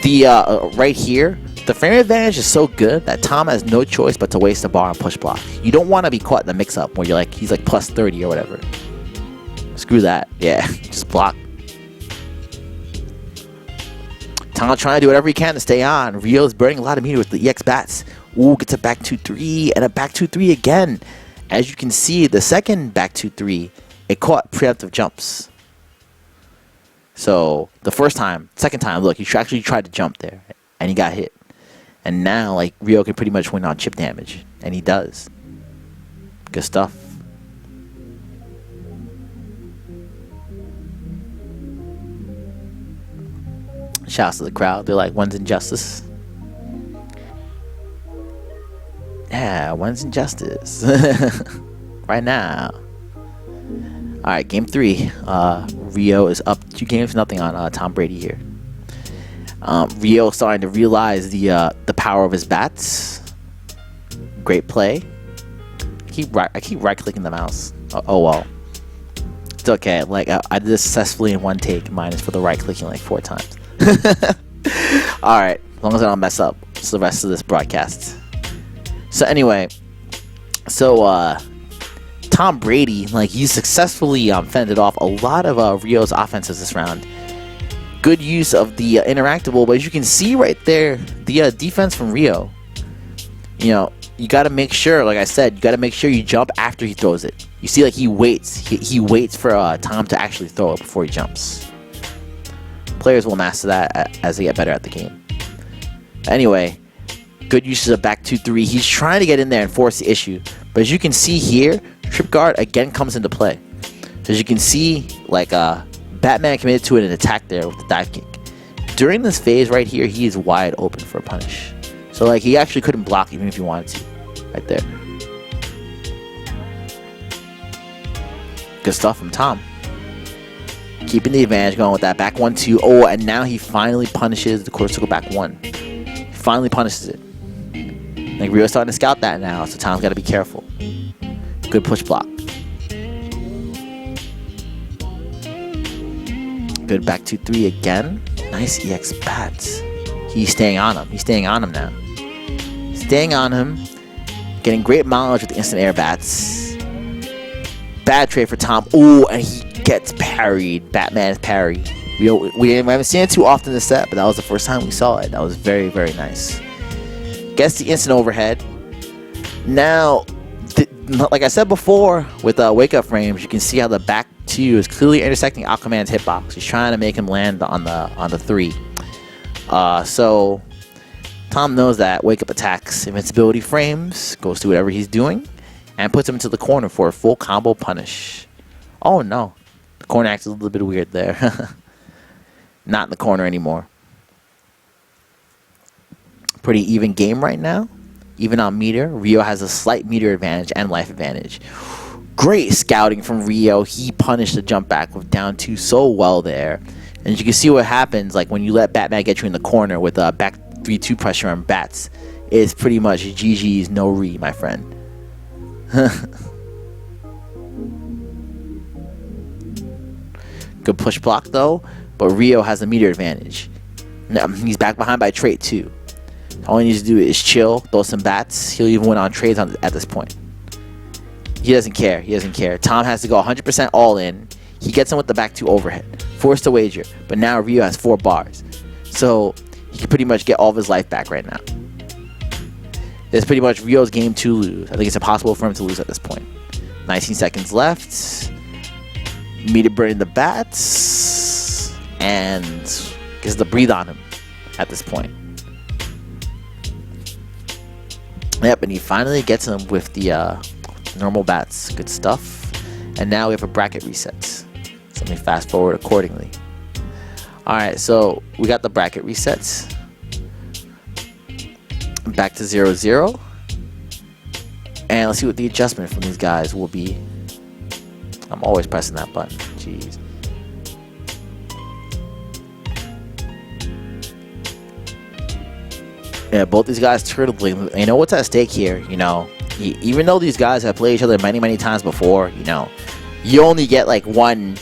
the right here, the frame advantage is so good that Tom has no choice but to waste the bar and push block. You don't want to be caught in the mix-up where you're like he's like plus 30 or whatever. Screw that. Yeah, just block. Tom trying to do whatever he can to stay on. Rio's burning a lot of meter with the EX bats. Ooh, gets a back 2-3 and a back 2-3 again. As you can see, the second back 2-3, it caught preemptive jumps. So the second time, look, he actually tried to jump there and he got hit. And now, like, Rio can pretty much win on chip damage, and he does. Good stuff. Shouts to the crowd. They're like, when's injustice? Yeah, when's injustice? Right now. Alright, game 3. Rio is up 2-0 on Tom Brady here. Rio starting to realize the power of his bats. Great play. I keep right clicking the mouse. Oh well. It's okay. Like I did this successfully in 1 take, minus for the right clicking like 4 times. Alright, as long as I don't mess up. It's the rest of this broadcast. So anyway, Tom Brady, like, he successfully fended off a lot of Rio's offenses this round. Good use of the interactable, but as you can see right there, the defense from Rio, you know, you got to make sure, like I said, you got to make sure you jump after he throws it. You see, like, he waits. He waits for Tom to actually throw it before he jumps. Players will master that as they get better at the game. Anyway, good uses of back 2-3. He's trying to get in there and force the issue. But as you can see here, trip guard again comes into play. As you can see, like, Batman committed to an attack there with the dive kick. During this phase right here, he is wide open for a punish. So, like, he actually couldn't block even if he wanted to. Right there. Good stuff from Tom. Keeping the advantage, going with that back 1-2. Oh, and now he finally punishes the quarter circle back 1. He finally punishes it. Like, Rio's starting to scout that now, so Tom's got to be careful. Good push block. Good back 2-3 again. Nice EX bats. He's staying on him. He's staying on him now. Staying on him. Getting great mileage with the instant air bats. Bad trade for Tom. Oh, and he gets parried. Batman's parry. We haven't seen it too often this set, but that was the first time we saw it. That was very, very nice. Gets the instant overhead. Now, like I said before, with wake up frames, you can see how the back 2 is clearly intersecting Aquaman's hitbox. He's trying to make him land on the 3. So Tom knows that wake up attacks invincibility frames, goes through whatever he's doing, and puts him into the corner for a full combo punish. Oh no, the corner acts a little bit weird there. Not in the corner anymore. Pretty even game right now. Even on meter, Rio has a slight meter advantage and life advantage. Great scouting from Rio. He punished the jump back with down 2 so well there. And you can see what happens like when you let Batman get you in the corner with back 3-2 pressure on bats. It's pretty much GG's no re, my friend. Good push block though, but Rio has the meter advantage. Now, he's back behind by trait too. All he needs to do is chill, throw some bats. He'll even win on trades at this point. He doesn't care. He doesn't care. Tom has to go 100% all in. He gets him with the back 2 overhead. Forced to wager. But now Rio has 4 bars. So he can pretty much get all of his life back right now. It's pretty much Rio's game to lose. I think it's impossible for him to lose at this point. 19 seconds left. Meter burning the bats. And gets the breathe on him at this point. Yep, and he finally gets him with the normal bats. Good stuff. And now we have a bracket reset. So let me fast forward accordingly. Alright, so we got the bracket resets. Back to 0-0. And let's see what the adjustment from these guys will be. I'm always pressing that button. Jeez. Yeah, both these guys turtling. You know what's at stake here? You know, even though these guys have played each other many, many times before, you know, you only get like one.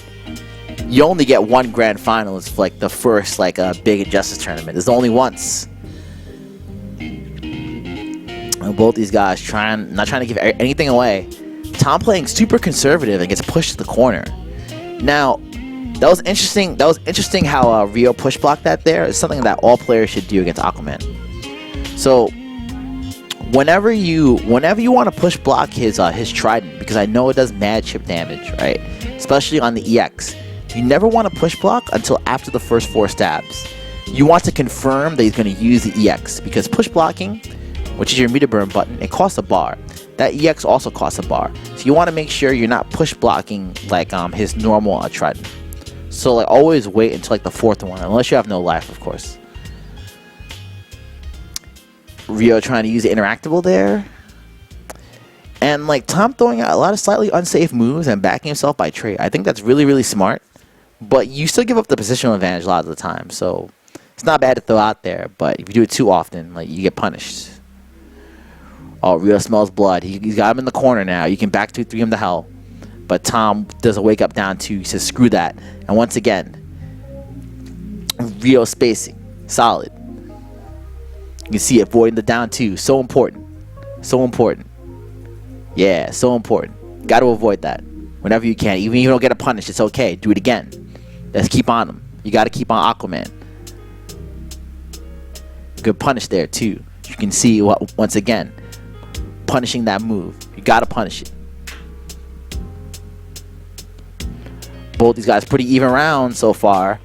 You only get one grand finals for like the first like big Injustice tournament. There's only once. And both these guys not trying to give anything away. Tom playing super conservative and gets pushed to the corner. Now, that was interesting. That was interesting how Rio push blocked that there. It's something that all players should do against Aquaman. So whenever you want to push block his trident, because I know it does mad chip damage, right? Especially on the EX. You never want to push block until after the first 4 stabs. You want to confirm that he's going to use the EX, because push blocking, which is your meter burn button, it costs a bar. That EX also costs a bar. So you want to make sure you're not push blocking like his normal trident. So like always wait until like the 4th one, unless you have no life, of course. Rio trying to use the interactable there. And like Tom throwing out a lot of slightly unsafe moves and backing himself by trait. I think that's really, really smart. But you still give up the positional advantage a lot of the time. So it's not bad to throw out there. But if you do it too often, like you get punished. Oh, Rio smells blood. He's got him in the corner now. You can back 2-3 him to hell. But Tom does a wake up down 2. He says screw that. And once again, Rio spacing. Solid. You can see avoiding the down 2. So important. So important. Yeah, so important. Got to avoid that. Whenever you can. Even if you don't get a punish, it's okay. Do it again. Let's keep on him. You got to keep on Aquaman. Good punish there, too. You can see, once again, punishing that move. You gotta punish it. Both these guys pretty even rounds so far.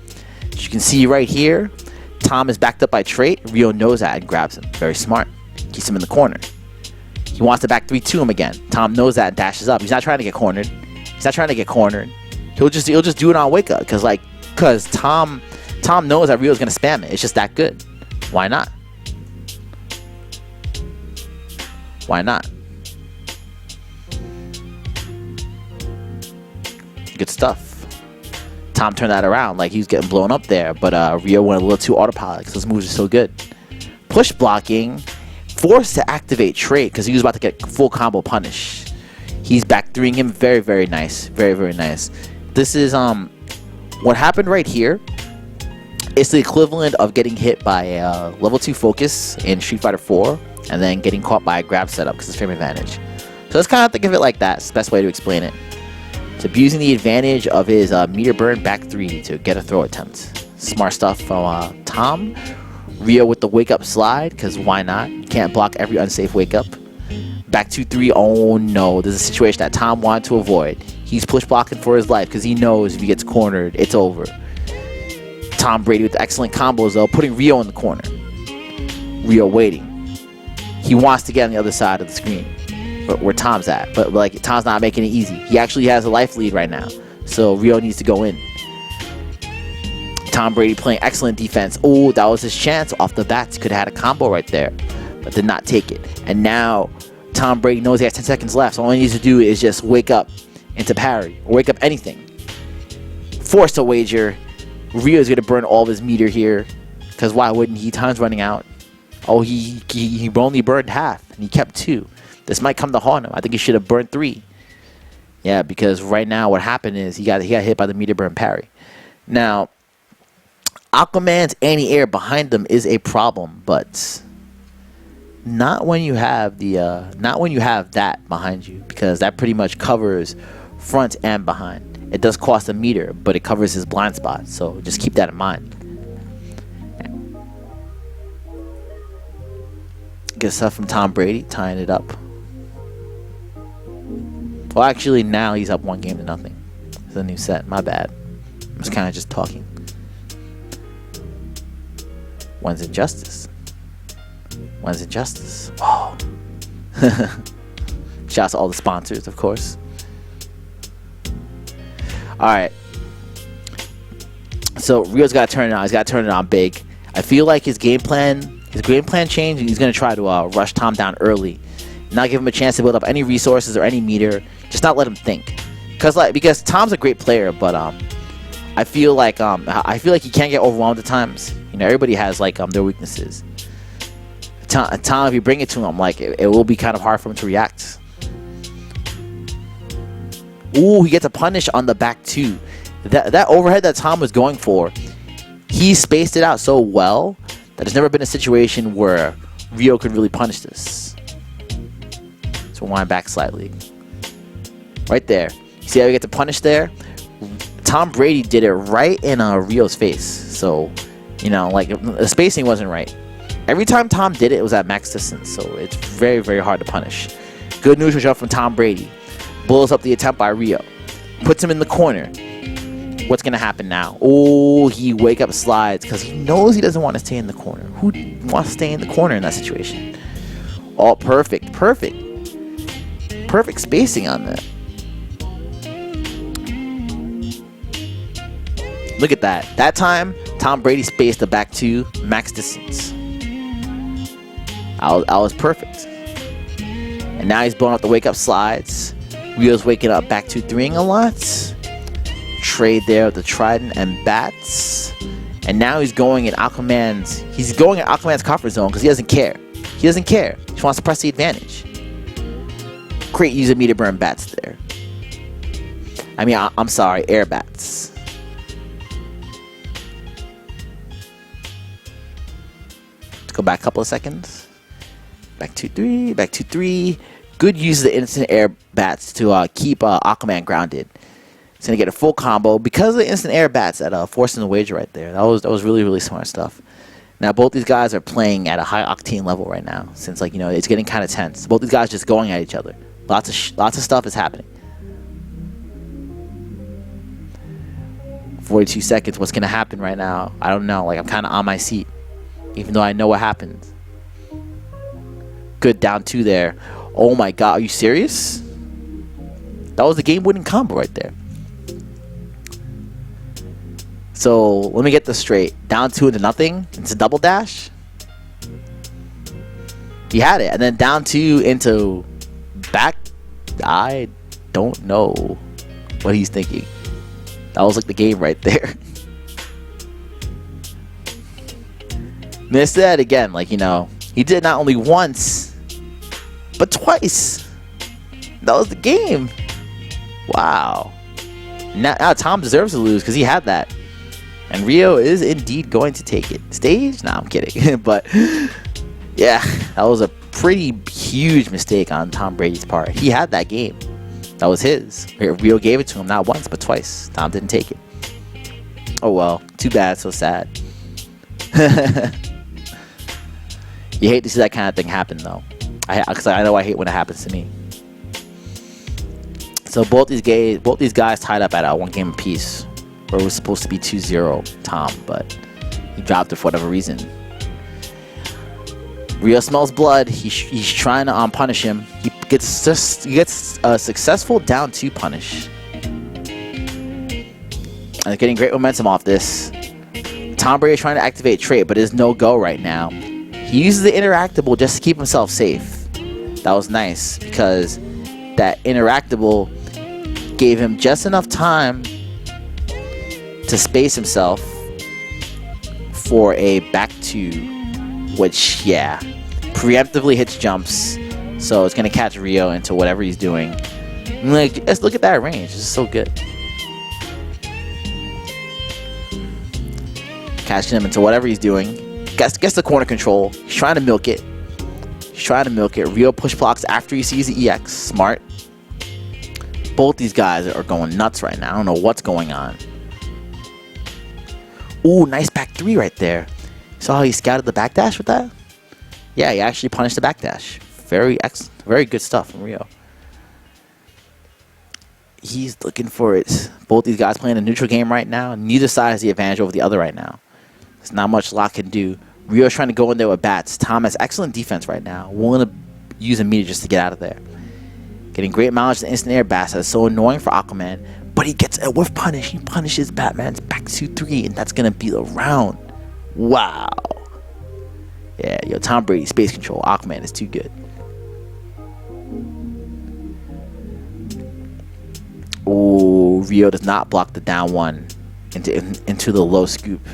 As you can see right here, Tom is backed up by trait. Rio knows that and grabs him. Very smart. Keeps him in the corner. He wants to back 3-2 him again. Tom knows that and dashes up. He's not trying to get cornered. He's not trying to get cornered. He'll just do it on wake up because Tom knows that Rio's gonna spam it. It's just that good. Why not? Why not? Good stuff. Tom turned that around like he was getting blown up there, but Rio went a little too autopilot because those moves are so good. Push blocking, forced to activate trait because he was about to get full combo punish. He's back 3ing him. Very, very nice. Very, very nice. This is what happened right here. It's the equivalent of getting hit by a level 2 focus in Street Fighter 4 and then getting caught by a grab setup because it's frame advantage. So let's kind of think of it like that. It's the best way to explain it. It's abusing the advantage of his meter burn back 3 to get a throw attempt. Smart stuff from Tom. Rio with the wake up slide, because why not? You can't block every unsafe wake up. Back 2-3. Oh no, this is a situation that Tom wanted to avoid. He's push blocking for his life because he knows if he gets cornered, it's over. Tom Brady with excellent combos though, putting Rio in the corner. Rio waiting. He wants to get on the other side of the screen, but where Tom's at. But like Tom's not making it easy. He actually has a life lead right now, so Rio needs to go in. Tom Brady playing excellent defense. Oh, that was his chance off the bat. Could have had a combo right there, but did not take it. And now Tom Brady knows he has 10 seconds left, so all he needs to do is just wake up into parry, or wake up anything. Force a wager. Rio's going to burn all of his meter here, because why wouldn't he? Time's running out. Oh, he only burned half, and he kept 2. This might come to haunt him. I think he should have burned 3. Yeah, because right now what happened is he got hit by the meter burn parry. Now, Aquaman's anti-air behind them is a problem, but not when you have that behind you, because that pretty much covers front and behind. It does cost a meter, but it covers his blind spot, so just keep that in mind. Good stuff from Tom Brady, tying it up. Well, actually, now he's up 1-0. It's a new set. My bad. I was kind of just talking. When's Injustice? When's Injustice? Whoa. Shouts to all the sponsors, of course. Alright. So Rio's got to turn it on. He's got to turn it on big. I feel like his game plan changed. He's going to try to rush Tom down early. Not give him a chance to build up any resources or any meter. Just not let him think. Because Tom's a great player, but I feel like he can't get overwhelmed at times. You know, everybody has their weaknesses. Tom, if you bring it to him, it will be kind of hard for him to react. Ooh, he gets a punish on the back 2. That overhead that Tom was going for, he spaced it out so well that there's never been a situation where Rio could really punish this. So wind back slightly. Right there. You see how he gets a punish there? Tom Brady did it right in Rio's face. So, you know, the spacing wasn't right. Every time Tom did it, it was at max distance. So it's very, very hard to punish. Good neutral jump from Tom Brady. Blows up the attempt by Rio. Puts him in the corner. What's going to happen now? Oh, he wake up slides because he knows he doesn't want to stay in the corner. Who wants to stay in the corner in that situation? Oh, perfect. Perfect spacing on that. Look at that. That time, Tom Brady spaced the back 2 max distance. I was perfect. And now he's blowing up the wake up slides. Rio's waking up back 2-3ing a lot. Trade there with the Trident and Bats. And now he's going in Aquaman's comfort zone because he doesn't care. He doesn't care. He just wants to press the advantage. Great use of meter burn Bats there. I mean, I'm sorry, air Bats. Let's go back a couple of seconds. Back 2-3, back 2-3. Good use of the instant air Bats to keep Aquaman grounded. He's going to get a full combo because of the instant air Bats that forcing the wager right there. That was really, really smart stuff. Now both these guys are playing at a high octane level right now, since like, you know, it's getting kind of tense. Both these guys just going at each other. Lots of stuff is happening. 42 seconds. What's gonna happen right now? I don't know. Like, I'm kind of on my seat, even though I know what happens. Good down 2 there. Oh my god, are you serious? That was the game-winning combo right there. So let me get this straight. Down 2 into nothing. It's a double dash. He had it, and then down 2 into back. I don't know what he's thinking. That was like the game right there. Missed that again. Like, you know, he did not only once, but twice. That was the game. Wow. Now Tom deserves to lose because he had that. And Rio is indeed going to take it. Stage? Nah, I'm kidding. But yeah, that was a pretty huge mistake on Tom Brady's part. He had that game. That was his. Rio gave it to him not once, but twice. Tom didn't take it. Oh well. Too bad. So sad. You hate to see that kind of thing happen, though. Because I know I hate when it happens to me. So both these guys tied up at a 1 game apiece. Where it was supposed to be 2-0 Tom, but he dropped it for whatever reason. Rio smells blood. He's trying to punish him. He gets a successful down 2 punish. And getting great momentum off this. Tom Brady is trying to activate trait, but there's no go right now. He uses the interactable just to keep himself safe. That was nice because that interactable gave him just enough time to space himself for a back 2, which, yeah, preemptively hits jumps, so it's gonna catch Rio into whatever he's doing. Like, let's look at that range. It's so good. Catching him into whatever he's doing. Gets the corner control. He's trying to milk it. Rio push blocks after he sees the EX. Smart. Both these guys are going nuts right now. I don't know what's going on. Ooh, nice back 3 right there. Saw how he scouted the backdash with that? Yeah, he actually punished the backdash. Very good stuff from Rio. He's looking for it. Both these guys playing a neutral game right now. Neither side has the advantage over the other right now. There's not much Locke can do. Rio's trying to go in there with bats. Tom has excellent defense right now. Willing to use a meter just to get out of there. Getting great mileage to instant air bats. That's so annoying for Aquaman. But he gets it with punish. He punishes Batman's back 2-3, and that's gonna be the round. Wow. Yeah, yo, Tom Brady, space control. Aquaman is too good. Ooh, Rio does not block the down 1 into the low scoop.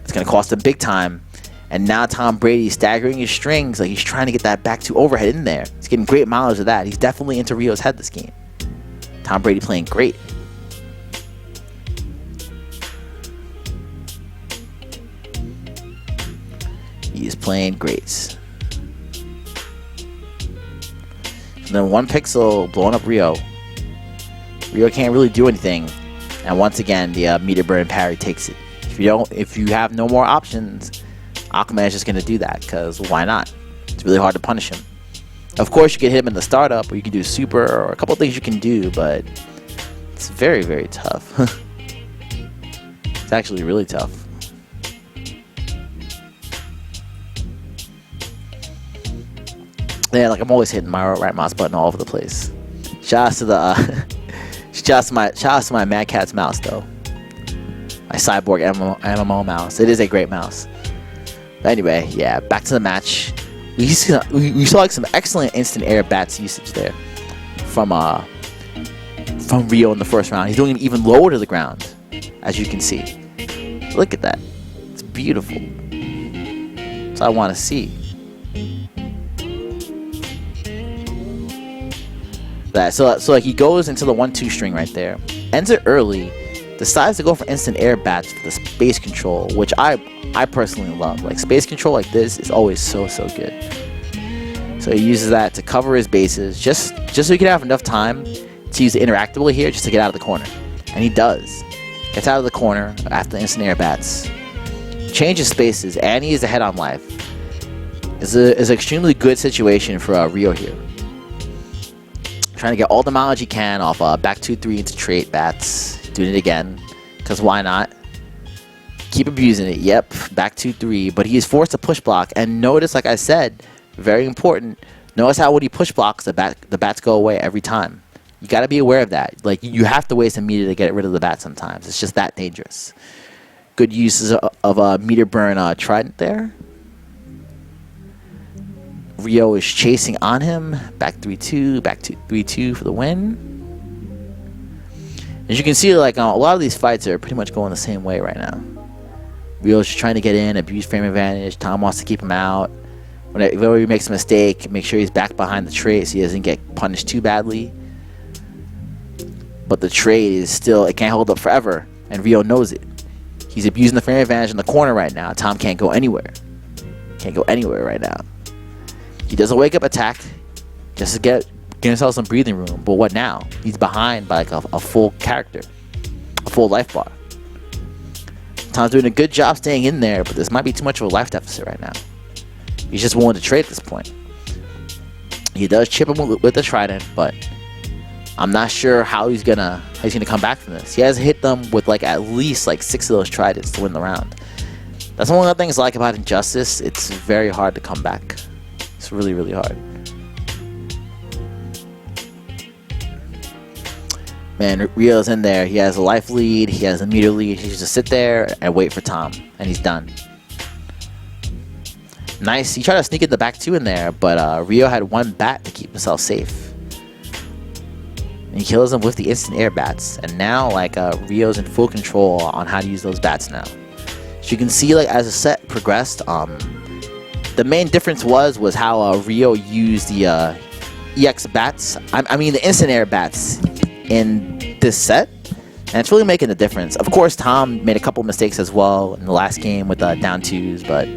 It's gonna cost him big time. And now Tom Brady is staggering his strings, like he's trying to get that back 2 overhead in there. He's getting great mileage of that. He's definitely into Rio's head this game. Tom Brady playing great. He is playing great. And then 1 pixel blowing up Rio. Rio can't really do anything. And once again, the meter burn parry takes it. If you have no more options, Aquaman is just gonna do that, because why not? It's really hard to punish him. Of course, you can hit him in the startup, or you can do super, or a couple of things you can do, but it's very, very tough. It's actually really tough. Yeah, like I'm always hitting my right mouse button all over the place. Shout out to my Mad Catz mouse though. My cyborg MMO mouse. It is a great mouse. But anyway, yeah, back to the match. We saw like some excellent instant air bats usage there from Rio in the first round. He's doing it even lower to the ground, as you can see. Look at that. It's beautiful. That's what I want to see. So like he goes into the 1-2 string right there, ends it early, decides to go for instant air bats for the space control, which I personally love. Like space control like this is always so good. So he uses that to cover his bases, just so he can have enough time to use the interactable here just to get out of the corner, and he does. Gets out of the corner after the instant air bats. changes spaces. Annie is ahead on life. It's an extremely good situation for Rio here. Trying to get all the mileage he can off back 2-3 into trait bats. Doing it again. Because why not? Keep abusing it. Yep. Back 2-3. But he is forced to push block. And notice, like I said, very important. Notice how when he push blocks, the bats go away every time. You got to be aware of that. Like, you have to waste a meter to get rid of the bat sometimes. It's just that dangerous. Good uses of a meter burn trident there. Rio is chasing on him. Back 3-2. Back 3-2 for the win. As you can see, like a lot of these fights are pretty much going the same way right now. Rio's just trying to get in, abuse frame advantage. Tom wants to keep him out. Whenever he makes a mistake, make sure he's back behind the trait so he doesn't get punished too badly. But the trait is still, it can't hold up forever. And Rio knows it. He's abusing the frame advantage in the corner right now. Tom can't go anywhere. Can't go anywhere right now. He does a wake up attack just to get himself some breathing room. But what now? He's behind by like a full character. A full life bar. Tom's doing a good job staying in there, but this might be too much of a life deficit right now. He's just willing to trade at this point. He does chip him with the trident, but I'm not sure how he's gonna come back from this. He has hit them with like at least like 6 of those tridents to win the round. That's one of the things I like about Injustice. It's very hard to come back. It's really, really hard. Man, Rio's in there. He has a life lead. He has a meter lead. He just sit there and wait for Tom, and he's done. Nice. He tried to sneak in the back 2 in there, but Rio had one bat to keep himself safe. And he kills him with the instant air bats. And now, like, Rio's in full control on how to use those bats now. So you can see, like, as the set progressed, the main difference was how Rio used the EX bats. I mean, the instant air bats in this set. And it's really making a difference. Of course, Tom made a couple mistakes as well in the last game with down 2s, but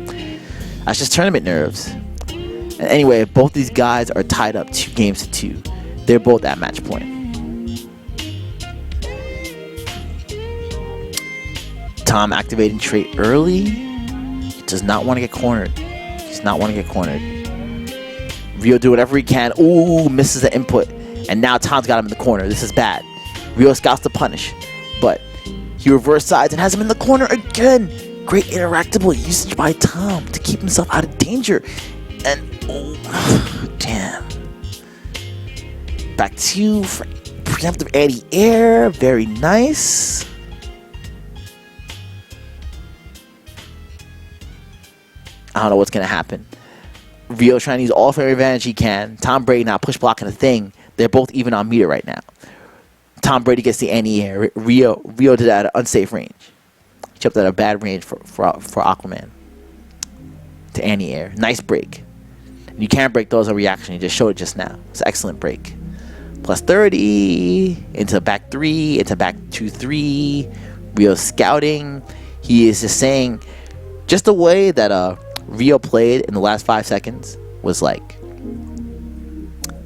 that's just tournament nerves. And anyway, both these guys are tied up 2-2. They're both at match point. Tom activating trait early. He does not want to get cornered. He does not want to get cornered. Rio do whatever he can. Ooh, misses the input. And now Tom's got him in the corner. This is bad. Rio scouts to punish. But he reverse sides and has him in the corner again. Great interactable usage by Tom to keep himself out of danger. And, oh, damn. Back to preemptive anti-air. Very nice. I don't know what's going to happen. Rio trying to use all frame advantage he can. Tom Brady now push blocking a thing. They're both even on meter right now. Tom Brady gets the anti-air. Rio did that at an unsafe range. He chipped at a bad range for Aquaman. To anti-air. Nice break. And you can't break those on reaction. You just showed it just now. It's an excellent break. Plus 30. Into back 3. Into back 2-3. Rio scouting. He is just saying, just the way that Rio played in the last 5 seconds was like,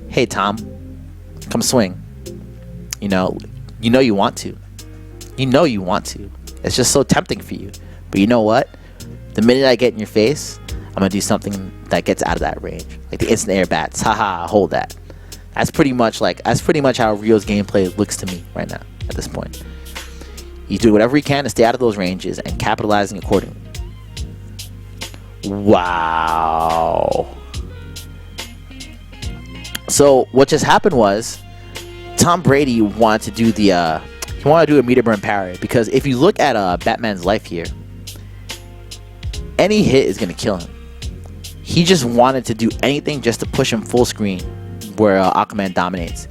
hey Tom, come swing. You know you want to. You know you want to. It's just so tempting for you. But you know what? The minute I get in your face, I'm gonna do something that gets out of that range. Like the instant air bats. Haha, hold that. That's pretty much how Rio's gameplay looks to me right now at this point. He's doing whatever he can to stay out of those ranges and capitalizing accordingly. Wow. So what just happened was Tom Brady wanted to do a meter burn parry, because if you look at Batman's life here, any hit is gonna kill him. He just wanted to do anything just to push him full screen where Aquaman dominates.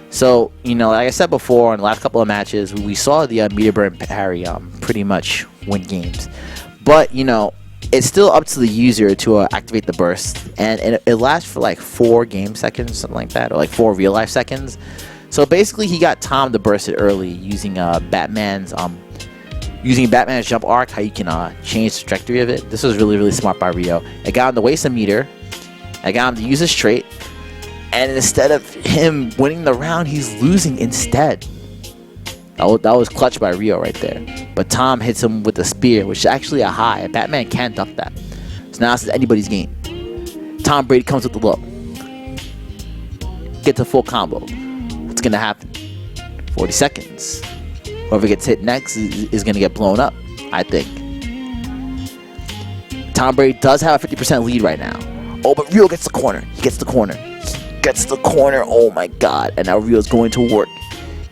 So, like I said before in the last couple of matches, we saw the meter burn parry pretty much win games. But it's still up to the user to activate the burst, and it lasts for like 4 game seconds, something like that, or like 4 real life seconds. So basically, he got Tom to burst it early using Batman's jump arc, how you can change the trajectory of it. This was really, really smart by Rio. I got him to waste a meter. I got him to use his trait, and instead of him winning the round, he's losing instead. That was clutch by Rio right there. But Tom hits him with a spear, which is actually a high. Batman can't duck that. So now it's anybody's game. Tom Brady comes with the low. Gets a full combo. What's going to happen? 40 seconds. Whoever gets hit next is going to get blown up, I think. Tom Brady does have a 50% lead right now. Oh, but Rio gets the corner. He gets the corner. He gets the corner. Oh, my God. And now Rio's going to work.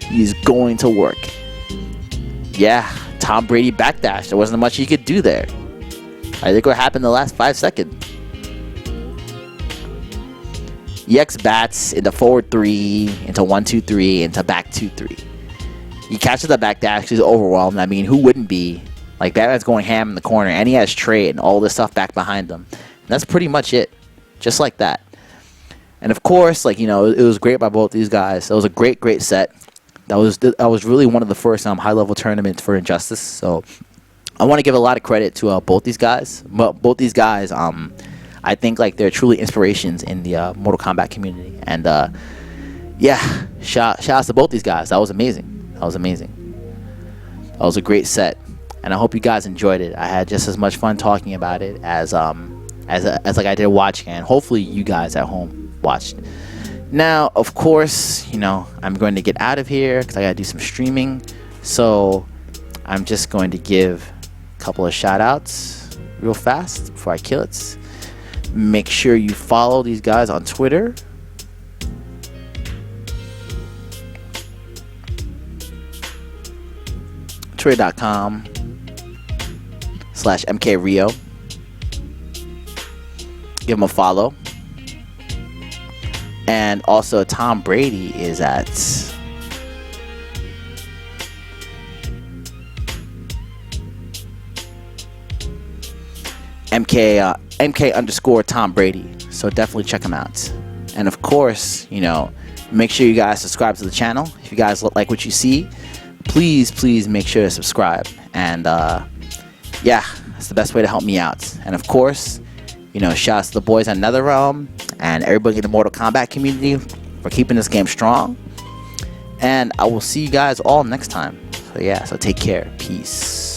He's going to work. Yeah, Tom Brady backdashed. There wasn't much he could do there. I think what happened in the last 5 seconds. EX bats into forward 3, into 1-2-3, into back 2-3. He catches the backdash. He's overwhelmed. I mean, who wouldn't be? Like, Batman's going ham in the corner, and he has trade and all this stuff back behind him. And that's pretty much it. Just like that. And of course, like, you know, it was great by both these guys. It was a great set. That was really one of the first high-level tournaments for Injustice. So I want to give a lot of credit to both these guys. Both these guys, I think like they're truly inspirations in the Mortal Kombat community. And yeah, shout outs to both these guys. That was amazing. That was a great set, and I hope you guys enjoyed it. I had just as much fun talking about it as like I did watching it, and hopefully you guys at home watched. Now, of course, you know, I'm going to get out of here because I gotta do some streaming. So I'm just going to give a couple of shout outs real fast before I kill it. Make sure you follow these guys on Twitter. Twitter.com/MKRio. Give him a follow. And also Tom Brady is at MK_Tom Brady. So definitely check him out. And of course, you know, make sure you guys subscribe to the channel. If you guys like what you see, please make sure to subscribe. And yeah, that's the best way to help me out. And of course, you know, shouts to the boys at NetherRealm and everybody in the Mortal Kombat community for keeping this game strong. And I will see you guys all next time. So yeah, so take care. Peace.